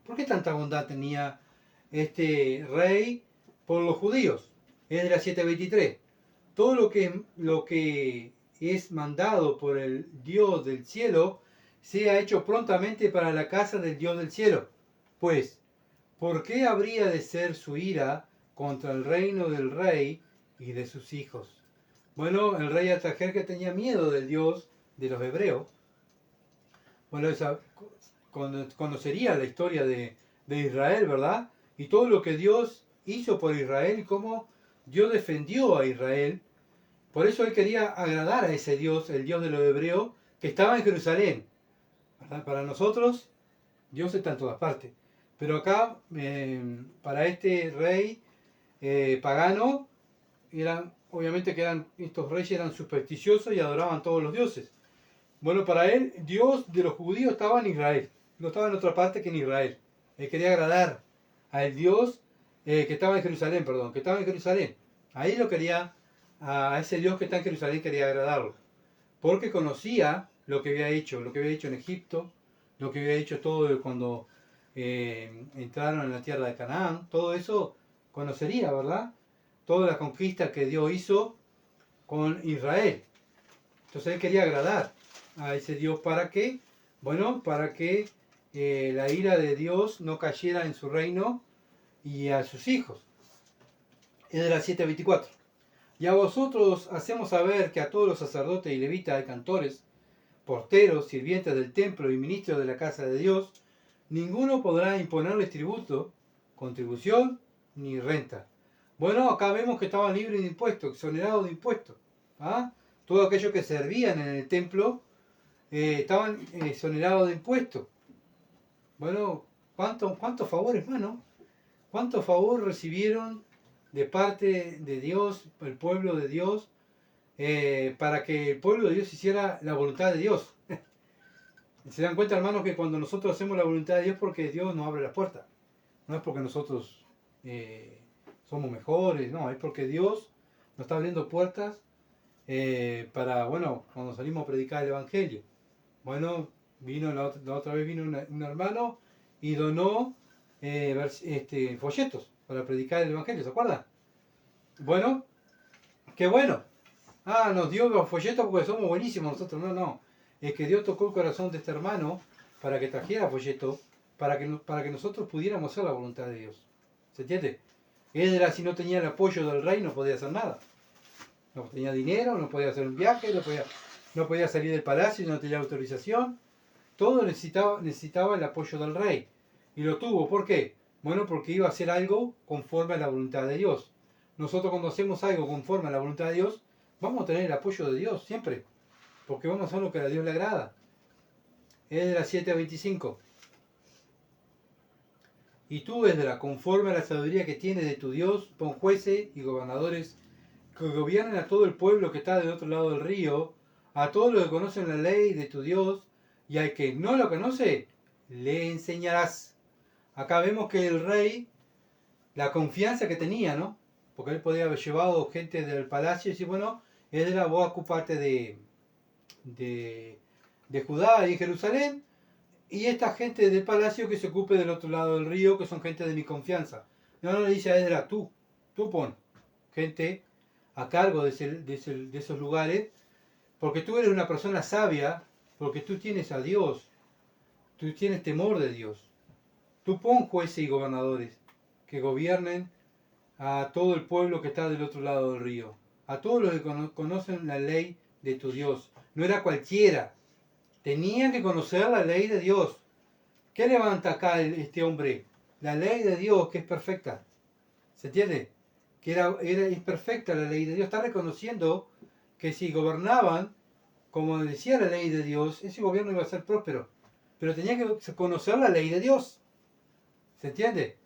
¿Por qué tanta bondad tenía este rey por los judíos? Esdras 7:23. Todo lo que es mandado por el Dios del cielo sea hecho prontamente para la casa del Dios del cielo. Pues, ¿por qué habría de ser su ira contra el reino del rey y de sus hijos? Bueno, el rey Artajerjes tenía miedo del Dios de los hebreos. Bueno, conocería la historia de Israel, ¿verdad? Y todo lo que Dios hizo por Israel y cómo Dios defendió a Israel. Por eso él quería agradar a ese Dios, el Dios de los hebreos, que estaba en Jerusalén. ¿Verdad? Para nosotros, Dios está en todas partes. Pero acá, para este rey, pagano, obviamente que estos reyes eran supersticiosos y adoraban a todos los dioses. Bueno, para él, Dios de los judíos estaba en Israel, no estaba en otra parte que en Israel. Él quería agradar al Dios que estaba en Jerusalén, perdón, que estaba en Jerusalén. Ahí lo quería, a ese Dios que está en Jerusalén quería agradarlo. Porque conocía lo que había hecho en Egipto, lo que había hecho todo cuando entraron en la tierra de Canaán, todo eso conocería, ¿verdad? Toda la conquista que Dios hizo con Israel. Entonces él quería agradar a ese Dios para que, bueno, para que la ira de Dios no cayera en su reino y a sus hijos. Esdras 7:24. Y a vosotros hacemos saber que a todos los sacerdotes y levitas y cantores, porteros, sirvientes del templo y ministros de la casa de Dios, ninguno podrá imponerles tributo, contribución ni renta. Bueno, acá vemos que estaban libres de impuestos, exonerados de impuestos. ¿Ah? Todos aquellos que servían en el templo estaban exonerados de impuestos. Bueno, ¿cuántos favores, hermano? ¿Cuántos favores recibieron de parte de Dios, el pueblo de Dios, para que el pueblo de Dios hiciera la voluntad de Dios? Se dan cuenta, hermanos, que cuando nosotros hacemos la voluntad de Dios, porque Dios nos abre las puertas. No es porque nosotros somos mejores, no, es porque Dios nos está abriendo puertas para, bueno, cuando salimos a predicar el Evangelio. Bueno, la otra vez vino un hermano y donó folletos para predicar el Evangelio, ¿se acuerdan? Bueno, qué bueno. Nos dio los folletos porque somos buenísimos nosotros. No. Es que Dios tocó el corazón de este hermano para que trajera folletos, para que nosotros pudiéramos hacer la voluntad de Dios. ¿Se entiende? Esdras, si no tenía el apoyo del rey, no podía hacer nada. No tenía dinero, no podía hacer un viaje, no podía salir del palacio, no tenía autorización. Todo necesitaba el apoyo del rey. Y lo tuvo. ¿Por qué? Bueno, porque iba a hacer algo conforme a la voluntad de Dios. Nosotros cuando hacemos algo conforme a la voluntad de Dios, vamos a tener el apoyo de Dios siempre. Porque vamos a hacer lo que a Dios le agrada. Esdras 7:25. Y tú, Esdras, conforme a la sabiduría que tienes de tu Dios, pon jueces y gobernadores que gobiernen a todo el pueblo que está del otro lado del río, a todos los que conocen la ley de tu Dios, y al que no lo conoce, le enseñarás. Acá vemos que el rey, la confianza que tenía, ¿no? Porque él podía haber llevado gente del palacio y decir, bueno, Esdras, vos ocuparte de Judá y Jerusalén, y esta gente del palacio que se ocupe del otro lado del río, que son gente de mi confianza. No le dice a Esdras, tú pon gente a cargo de esos lugares, porque tú eres una persona sabia, porque tú tienes a Dios, tú tienes temor de Dios. Tú pon jueces y gobernadores que gobiernen a todo el pueblo que está del otro lado del río, a todos los que conocen la ley de tu Dios. No era cualquiera, tenían que conocer la ley de Dios. ¿Qué levanta acá este hombre? La ley de Dios, que es perfecta. ¿Se entiende? Que es perfecta la ley de Dios. Está reconociendo que si gobernaban, como decía la ley de Dios, ese gobierno iba a ser próspero. Pero tenía que conocer la ley de Dios. ¿Se entiende?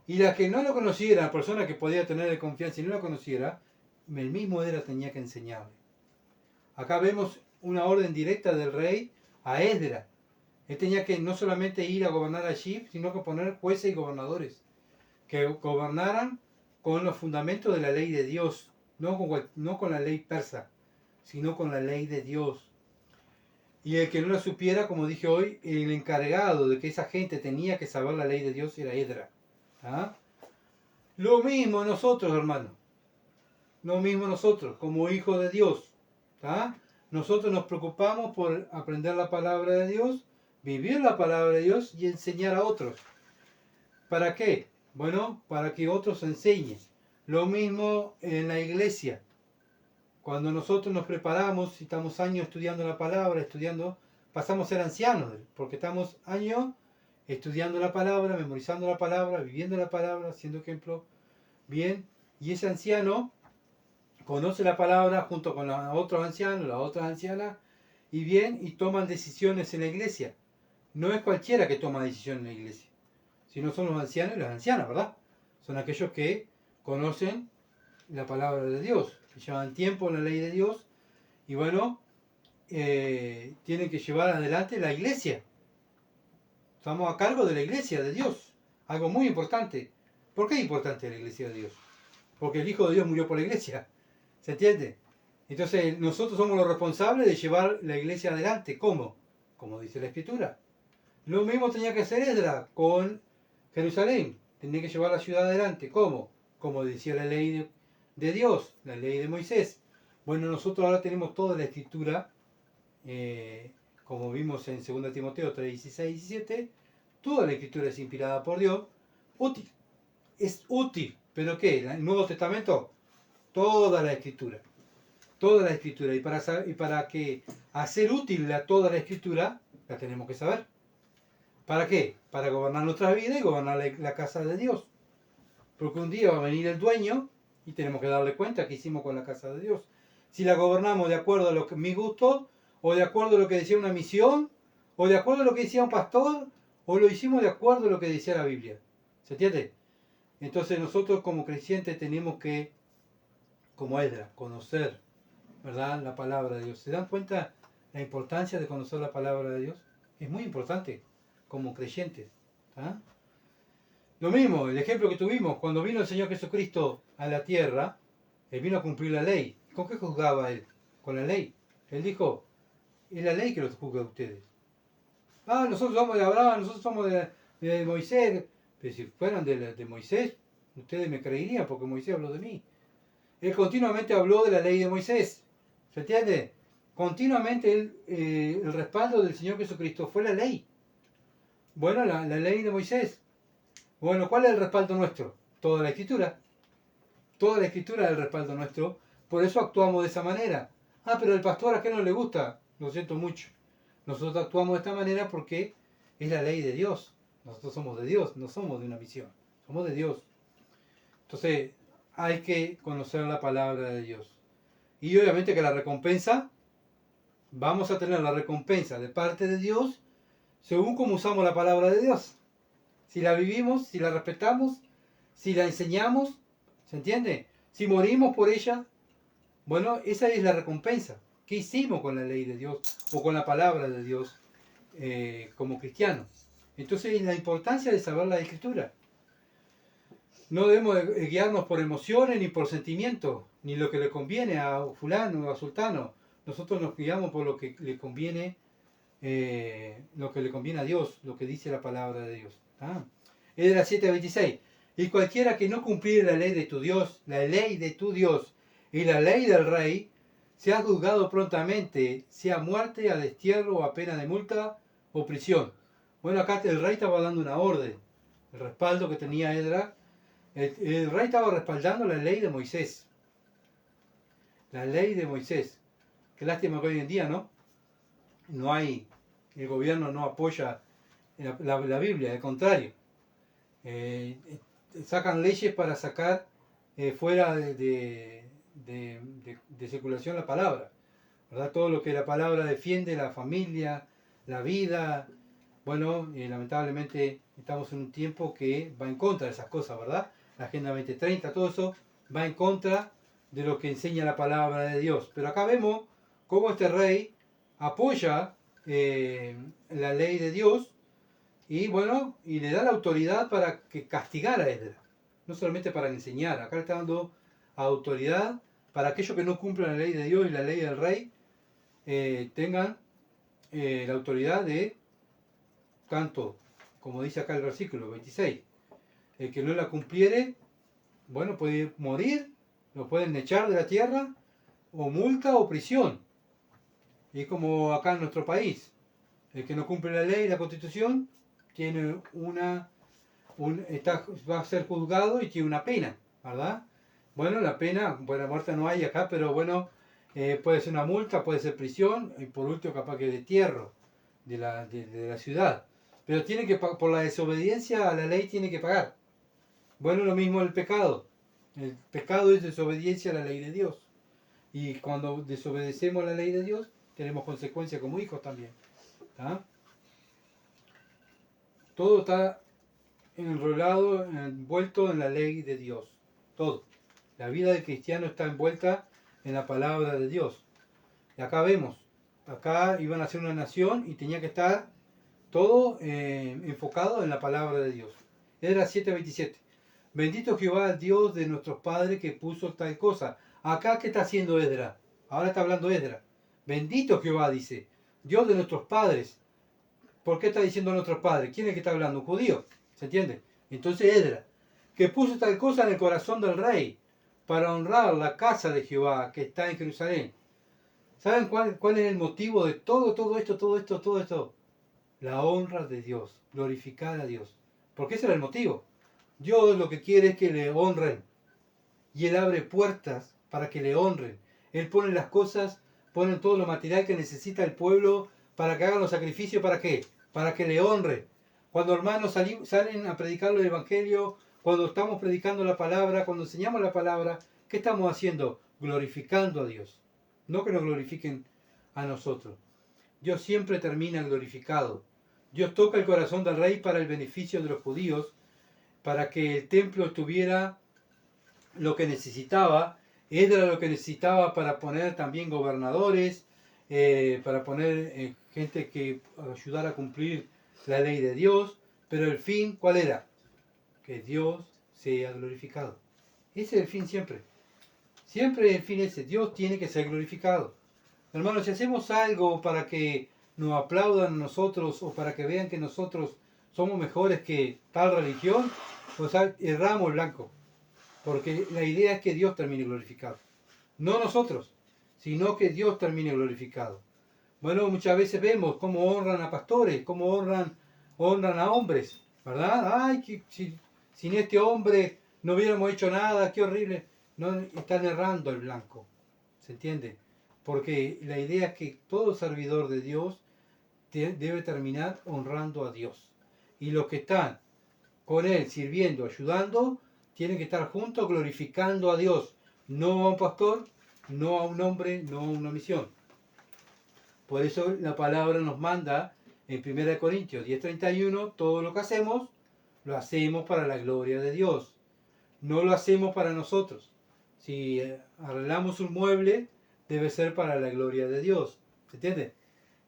Y la que no lo conociera, la persona que podía tener confianza y no lo conociera, el mismo Esdras tenía que enseñarle. Acá vemos una orden directa del rey a Esdras. Él tenía que no solamente ir a gobernar allí, sino que poner jueces y gobernadores que gobernaran con los fundamentos de la ley de Dios, no con la ley persa, sino con la ley de Dios. Y el que no la supiera, como dije hoy, el encargado de que esa gente tenía que saber la ley de Dios era Esdras. ¿Ah? Lo mismo nosotros, hermano. Lo mismo nosotros, como hijos de Dios. ¿Ah? Nosotros nos preocupamos por aprender la palabra de Dios, vivir la palabra de Dios y enseñar a otros. ¿Para qué? Bueno, para que otros enseñen. Lo mismo en la iglesia. Cuando nosotros nos preparamos y estamos años estudiando la palabra, pasamos a ser ancianos, porque estamos años estudiando la palabra, memorizando la palabra, viviendo la palabra, siendo ejemplo. Bien, y ese anciano conoce la palabra junto con los otros ancianos, las otras ancianas, y toman decisiones en la iglesia. No es cualquiera que toma decisiones en la iglesia, sino son los ancianos y las ancianas, ¿verdad? Son aquellos que conocen la palabra de Dios, que llevan tiempo en la ley de Dios y bueno, tienen que llevar adelante la iglesia. Estamos a cargo de la iglesia de Dios, algo muy importante. ¿Por qué es importante la iglesia de Dios? Porque el Hijo de Dios murió por la iglesia, ¿se entiende? Entonces nosotros somos los responsables de llevar la iglesia adelante. ¿Cómo? Como dice la Escritura. Lo mismo tenía que hacer Esdras con Jerusalén. Tenía que llevar la ciudad adelante. ¿Cómo? Como decía la ley de Dios, la ley de Moisés. Bueno, nosotros ahora tenemos toda la Escritura, como vimos en 2 Timoteo 3, 16 y 17. Toda la Escritura es inspirada por Dios. Útil. Es útil. ¿Pero qué? ¿El Nuevo Testamento? Toda la Escritura. Toda la Escritura. Y para que hacer útil toda la Escritura, la tenemos que saber. ¿Para qué? Para gobernar nuestra vida y gobernar la casa de Dios. Porque un día va a venir el dueño y tenemos que darle cuenta qué hicimos con la casa de Dios. Si la gobernamos de acuerdo a lo que mi gusto, o de acuerdo a lo que decía una misión, o de acuerdo a lo que decía un pastor, o lo hicimos de acuerdo a lo que decía la Biblia. ¿Se entiende? Entonces nosotros como creyentes tenemos que, como Esdras, conocer, ¿verdad?, la palabra de Dios. ¿Se dan cuenta la importancia de conocer la palabra de Dios? Es muy importante como creyentes. ¿Ah? Lo mismo, el ejemplo que tuvimos, cuando vino el Señor Jesucristo a la tierra, Él vino a cumplir la ley. ¿Con qué juzgaba Él? Con la ley. Él dijo, es la ley que los juzga a ustedes. Ah, nosotros somos de Abraham, nosotros somos de Moisés. Pero si fueran de Moisés, ustedes me creerían porque Moisés habló de mí. Él continuamente habló de la ley de Moisés. ¿Se entiende? Continuamente el respaldo del Señor Jesucristo fue la ley. Bueno, la ley de Moisés. Bueno, ¿cuál es el respaldo nuestro? Toda la Escritura. Toda la Escritura es el respaldo nuestro. Por eso actuamos de esa manera. Ah, pero el pastor a qué no le gusta. Lo siento mucho. Nosotros actuamos de esta manera porque es la ley de Dios. Nosotros somos de Dios, no somos de una misión. Somos de Dios. Entonces, hay que conocer la palabra de Dios. Y obviamente que la recompensa, vamos a tener la recompensa de parte de Dios según cómo usamos la palabra de Dios. Si la vivimos, si la respetamos, si la enseñamos, ¿se entiende? Si morimos por ella, bueno, esa es la recompensa. ¿Qué hicimos con la ley de Dios o con la palabra de Dios como cristianos? Entonces, la importancia de saber la Escritura. No debemos guiarnos por emociones ni por sentimientos, ni lo que le conviene a fulano o a sultano. Nosotros nos guiamos por lo que le conviene, a Dios, lo que dice la palabra de Dios. Esdras 7:26. Y cualquiera que no cumpliere la ley de tu Dios, y la ley del rey, sea juzgado prontamente, sea muerte, a destierro o a pena de multa o prisión. Bueno, acá el rey estaba dando una orden. El respaldo que tenía Esdras, el rey estaba respaldando la ley de Moisés. La ley de Moisés. Qué lástima que hoy en día, ¿no? El gobierno no apoya la Biblia, al contrario. Sacan leyes para sacar fuera de circulación la palabra, ¿verdad? Todo lo que la palabra defiende, la familia, la vida. Bueno, lamentablemente estamos en un tiempo que va en contra de esas cosas, ¿verdad? La Agenda 2030, todo eso va en contra de lo que enseña la palabra de Dios. Pero acá vemos cómo este rey apoya la ley de Dios y bueno, y le da la autoridad para que castigara a Esdras. No solamente para enseñar, acá le está dando autoridad para aquellos que no cumplan la ley de Dios y la ley del rey, tengan la autoridad de, tanto, como dice acá el versículo 26, el que no la cumpliere, bueno, puede morir, lo pueden echar de la tierra, o multa o prisión. Y es como acá en nuestro país, el que no cumple la ley y la constitución, tiene va a ser juzgado y tiene una pena, ¿verdad? Bueno, la pena, buena muerte no hay acá, pero bueno, puede ser una multa, puede ser prisión, y por último capaz que destierro de la ciudad. Pero tiene que, por la desobediencia a la ley, tiene que pagar. Bueno, lo mismo el pecado. El pecado es desobediencia a la ley de Dios. Y cuando desobedecemos la ley de Dios, tenemos consecuencias como hijos también. ¿Tá? Todo está envuelto en la ley de Dios. todo. La vida del cristiano está envuelta en la palabra de Dios. Y acá vemos, acá iban a ser una nación y tenía que estar todo enfocado en la palabra de Dios. Esdras 7:27. Bendito Jehová, Dios de nuestros padres, que puso tal cosa. Acá, ¿qué está haciendo Esdras? Ahora está hablando Esdras. Bendito Jehová, dice, Dios de nuestros padres. ¿Por qué está diciendo nuestros padres? ¿Quién es el que está hablando? Un judío. ¿Se entiende? Entonces Esdras, que puso tal cosa en el corazón del rey, para honrar la casa de Jehová que está en Jerusalén. ¿Saben cuál es el motivo de todo esto? La honra de Dios, glorificar a Dios. Porque ese era el motivo. Dios lo que quiere es que le honren. Y Él abre puertas para que le honren. Él pone las cosas, pone todo lo material que necesita el pueblo para que hagan los sacrificios. ¿Para qué? Para que le honren. Cuando hermanos salen a predicar el Evangelio, cuando estamos predicando la palabra, cuando enseñamos la palabra, ¿qué estamos haciendo? Glorificando a Dios. No que nos glorifiquen a nosotros. Dios siempre termina glorificado. Dios toca el corazón del rey para el beneficio de los judíos, para que el templo tuviera lo que necesitaba. Era lo que necesitaba para poner también gobernadores, para poner gente que ayudara a cumplir la ley de Dios. Pero el fin, ¿cuál era? Que Dios sea glorificado. Ese es el fin siempre. Siempre el fin ese. Dios tiene que ser glorificado. Hermanos, si hacemos algo para que nos aplaudan a nosotros o para que vean que nosotros somos mejores que tal religión, pues erramos blanco. Porque la idea es que Dios termine glorificado. No nosotros, sino que Dios termine glorificado. Bueno, muchas veces vemos cómo honran a pastores, cómo honran a hombres, ¿verdad? Ay, que sin este hombre no hubiéramos hecho nada, qué horrible. No, están errando el blanco, ¿se entiende? Porque la idea es que todo servidor de Dios debe terminar honrando a Dios. Y los que están con Él sirviendo, ayudando, tienen que estar juntos glorificando a Dios. No a un pastor, no a un hombre, no a una misión. Por eso la palabra nos manda en 1 Corintios 10:31, todo lo que hacemos, lo hacemos para la gloria de Dios. No lo hacemos para nosotros. Si arreglamos un mueble, debe ser para la gloria de Dios. ¿Se entiende?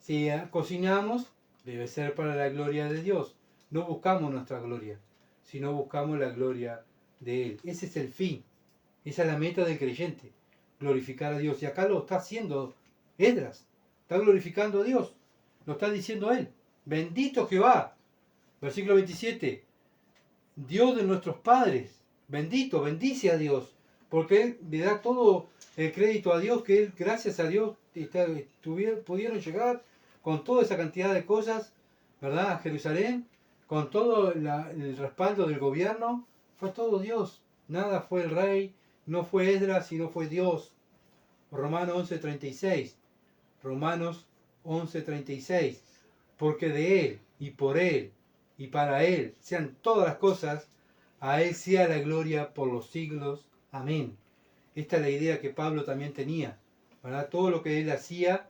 Si cocinamos, debe ser para la gloria de Dios. No buscamos nuestra gloria, sino buscamos la gloria de Él. Ese es el fin. Esa es la meta del creyente. Glorificar a Dios. Y acá lo está haciendo Esdras. Está glorificando a Dios. Lo está diciendo Él. Bendito Jehová. Versículo 27. Dios de nuestros padres. Bendito, bendice a Dios. Porque Él le da todo el crédito a Dios, que Él, gracias a Dios, pudieron llegar con toda esa cantidad de cosas, ¿verdad? A Jerusalén, con todo el respaldo del gobierno. Fue todo Dios. Nada fue el rey, no fue Esdras, sino fue Dios. Romanos 11:36. Romanos 11:36. Porque de Él, y por Él, y para Él sean todas las cosas, a Él sea la gloria por los siglos. Amén. Esta es la idea que Pablo también tenía, ¿verdad? Todo lo que él hacía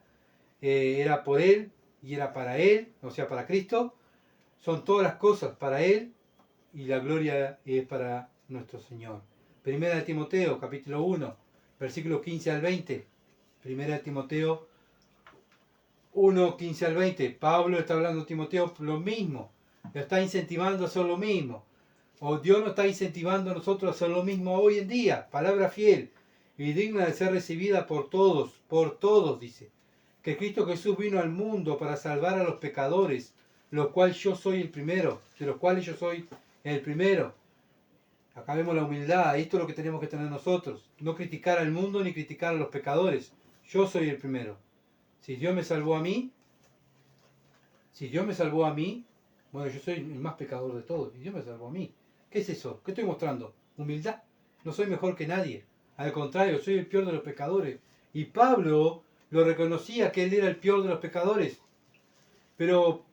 era por Él y era para Él, o sea, para Cristo. Son todas las cosas para Él y la gloria es para nuestro Señor. Primera de Timoteo, capítulo 1, versículos 15 al 20. Primera de Timoteo 1, 15 al 20. Pablo está hablando a Timoteo lo mismo. Lo está incentivando a hacer lo mismo. O Dios nos está incentivando a nosotros a hacer lo mismo hoy en día. Palabra fiel y digna de ser recibida por todos, dice. Que Cristo Jesús vino al mundo para salvar a los pecadores, de los cuales yo soy el primero. Acá vemos la humildad. Esto es lo que tenemos que tener nosotros. No criticar al mundo ni criticar a los pecadores. Yo soy el primero. Si Dios me salvó a mí, bueno, yo soy el más pecador de todos. Y Dios me salvó a mí. ¿Qué es eso? ¿Qué estoy mostrando? Humildad. No soy mejor que nadie. Al contrario, soy el peor de los pecadores. Y Pablo lo reconocía, que él era el peor de los pecadores. Pero,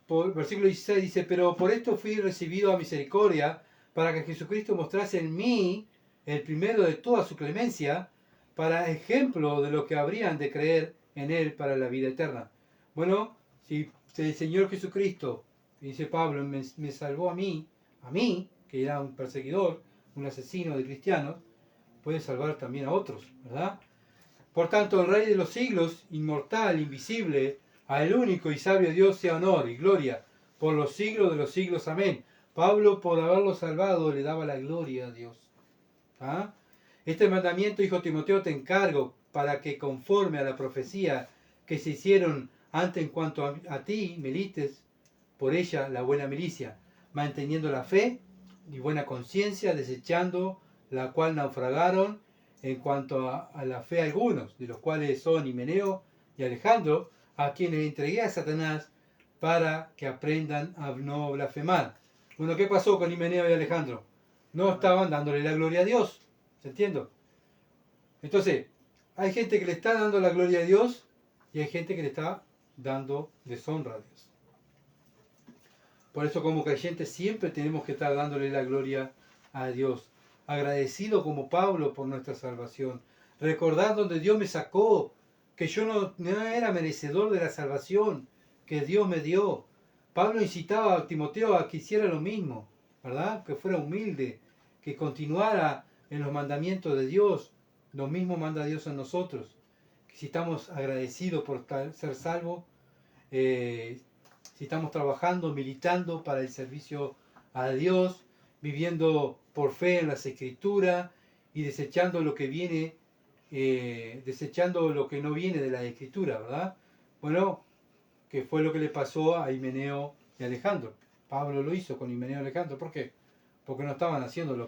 versículo 16 dice, pero por esto fui recibido a misericordia, para que Jesucristo mostrase en mí, el primero de toda su clemencia, para ejemplo de lo que habrían de creer en Él para la vida eterna. Bueno, si el Señor Jesucristo, dice Pablo, me salvó a mí, que era un perseguidor, un asesino de cristianos, puede salvar también a otros, ¿verdad? Por tanto, el Rey de los siglos, inmortal, invisible, al único y sabio Dios sea honor y gloria por los siglos de los siglos. Amén. Pablo, por haberlo salvado, le daba la gloria a Dios. ¿Ah? Este mandamiento, hijo Timoteo, te encargo para que conforme a la profecía que se hicieron antes en cuanto a ti, milites por ella la buena milicia, manteniendo la fe y buena conciencia, desechando la cual naufragaron en cuanto a la fe algunos, de los cuales son Himeneo y Alejandro, a quienes entregué a Satanás para que aprendan a no blasfemar. Bueno, ¿qué pasó con Himeneo y Alejandro? No estaban dándole la gloria a Dios. ¿Se entiende? Entonces, hay gente que le está dando la gloria a Dios y hay gente que le está dando deshonra a Dios. Por eso como creyentes siempre tenemos que estar dándole la gloria a Dios. Agradecido como Pablo por nuestra salvación. Recordar donde Dios me sacó, que yo no era merecedor de la salvación que Dios me dio. Pablo incitaba a Timoteo a que hiciera lo mismo, ¿verdad? Que fuera humilde, que continuara en los mandamientos de Dios. Lo mismo manda Dios a nosotros. Que si estamos agradecidos por ser salvos, si estamos trabajando, militando para el servicio a Dios, viviendo por fe en las Escrituras y desechando lo que viene, desechando lo que no viene de la Escritura, ¿verdad? Bueno, que fue lo que le pasó a Himeneo y Alejandro. Pablo lo hizo con Himeneo y Alejandro. ¿Por qué? Porque no estaban haciendo lo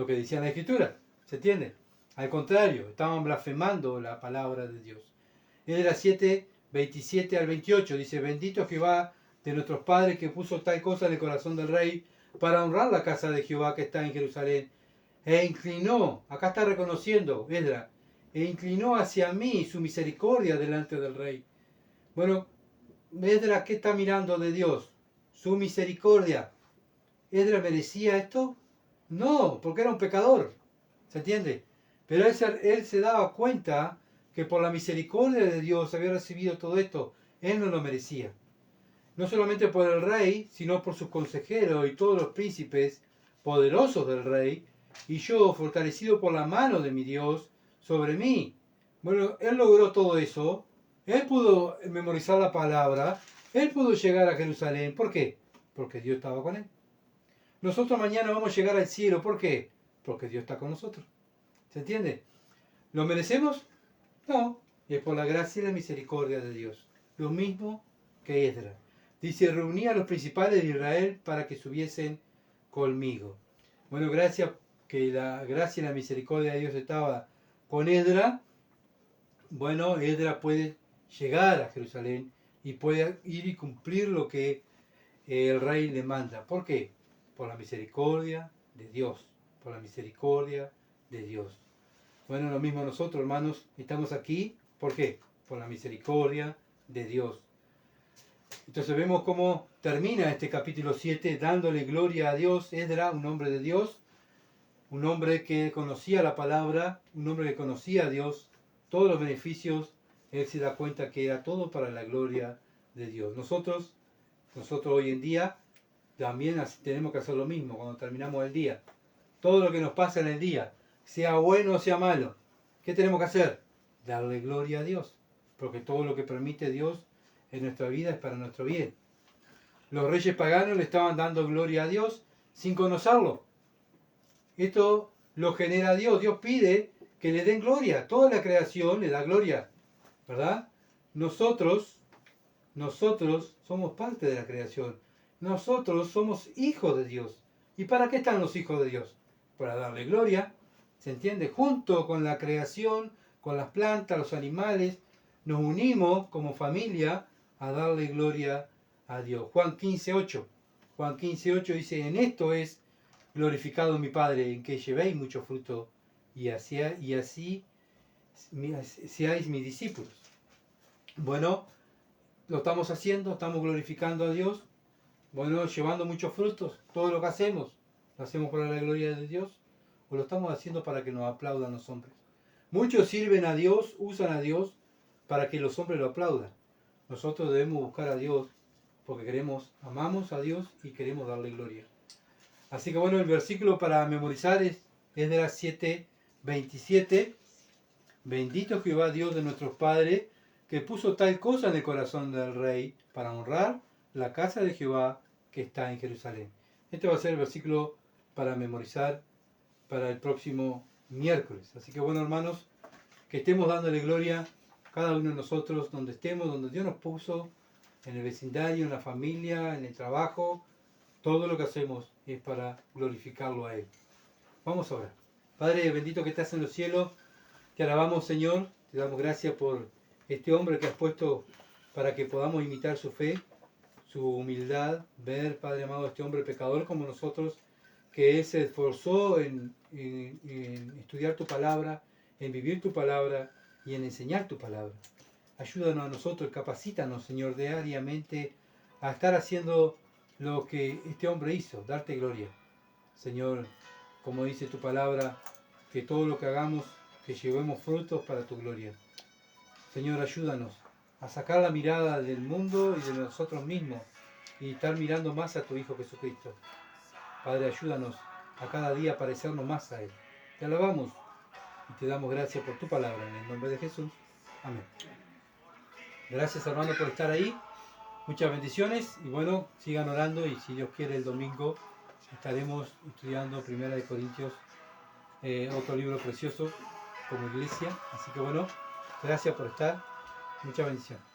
que decía la Escritura. ¿Se entiende? Al contrario, estaban blasfemando la palabra de Dios. Esdras 7, 27 al 28 dice: bendito Jehová de nuestros padres, que puso tal cosa en el corazón del rey para honrar la casa de Jehová que está en Jerusalén, e inclinó, acá está reconociendo Esdras, e inclinó hacia mí su misericordia delante del rey. Bueno, Esdras, ¿qué está mirando de Dios? Su misericordia. ¿Esdras merecía esto? No, porque era un pecador. ¿Se entiende? Pero él se daba cuenta que por la misericordia de Dios había recibido todo esto. Él no lo merecía. No solamente por el rey, sino por sus consejeros y todos los príncipes poderosos del rey, y yo, fortalecido por la mano de mi Dios sobre mí. Bueno, él logró todo eso. Él pudo memorizar la palabra. Él pudo llegar a Jerusalén. ¿Por qué? Porque Dios estaba con él. Nosotros mañana vamos a llegar al cielo. ¿Por qué? Porque Dios está con nosotros. ¿Se entiende? ¿Lo merecemos? No. Es por la gracia y la misericordia de Dios. Lo mismo que Esdras. Dice: reuní a los principales de Israel para que subiesen conmigo. Bueno, gracias que la gracia y la misericordia de Dios estaba con Esdras. Bueno, Esdras puede llegar a Jerusalén y puede ir y cumplir lo que el rey le manda. ¿Por qué? Por la misericordia de Dios. Por la misericordia de Dios. Bueno, lo mismo nosotros, hermanos, estamos aquí. ¿Por qué? Por la misericordia de Dios. Entonces vemos cómo termina este capítulo 7 dándole gloria a Dios. Esdras, un hombre de Dios, un hombre que conocía la palabra, un hombre que conocía a Dios, todos los beneficios. Él se da cuenta que era todo para la gloria de Dios. Nosotros hoy en día también tenemos que hacer lo mismo cuando terminamos el día. Todo lo que nos pasa en el día, sea bueno o sea malo, ¿qué tenemos que hacer? Darle gloria a Dios, porque todo lo que permite Dios en nuestra vida es para nuestro bien. Los reyes paganos le estaban dando gloria a Dios sin conocerlo. Esto lo genera Dios. Dios pide que le den gloria. Toda la creación le da gloria, ¿verdad? Nosotros somos parte de la creación. Nosotros somos hijos de Dios. ¿Y para qué están los hijos de Dios? Para darle gloria. ¿Se entiende? Junto con la creación, con las plantas, los animales, nos unimos como familia a darle gloria a Dios. Juan 15:8. Juan 15:8 dice: en esto es glorificado mi Padre, en que llevéis mucho fruto y así seáis mis discípulos. Bueno, lo estamos haciendo, estamos glorificando a Dios. Bueno, llevando muchos frutos. Todo lo que hacemos, ¿lo hacemos para la gloria de Dios? ¿O lo estamos haciendo para que nos aplaudan los hombres? Muchos sirven a Dios, usan a Dios para que los hombres lo aplaudan. Nosotros debemos buscar a Dios porque amamos a Dios y queremos darle gloria. Así que bueno, el versículo para memorizar es Esdras 7:27. Bendito Jehová Dios de nuestros padres, que puso tal cosa en el corazón del rey para honrar la casa de Jehová que está en Jerusalén. Este va a ser el versículo para memorizar para el próximo miércoles. Así que bueno, hermanos, que estemos dándole gloria cada uno de nosotros, donde estemos, donde Dios nos puso, en el vecindario, en la familia, en el trabajo. Todo lo que hacemos es para glorificarlo a Él. Vamos a orar. Padre bendito que estás en los cielos, te alabamos, Señor, te damos gracias por este hombre que has puesto para que podamos imitar su fe, su humildad, ver, Padre amado, a este hombre pecador como nosotros, que Él se esforzó en estudiar tu palabra, en vivir tu palabra y en enseñar tu palabra. Ayúdanos a nosotros, capacítanos, Señor, diariamente a estar haciendo lo que este hombre hizo, darte gloria. Señor, como dice tu palabra, que todo lo que hagamos, que llevemos frutos para tu gloria. Señor, ayúdanos a sacar la mirada del mundo y de nosotros mismos y estar mirando más a tu Hijo Jesucristo. Padre, ayúdanos a cada día parecernos más a Él. Te alabamos y te damos gracias por tu palabra. En el nombre de Jesús. Amén. Gracias, hermano, por estar ahí. Muchas bendiciones y bueno, sigan orando y si Dios quiere el domingo estaremos estudiando 1 Corintios, otro libro precioso como iglesia. Así que bueno, gracias por estar. Mucha bendición.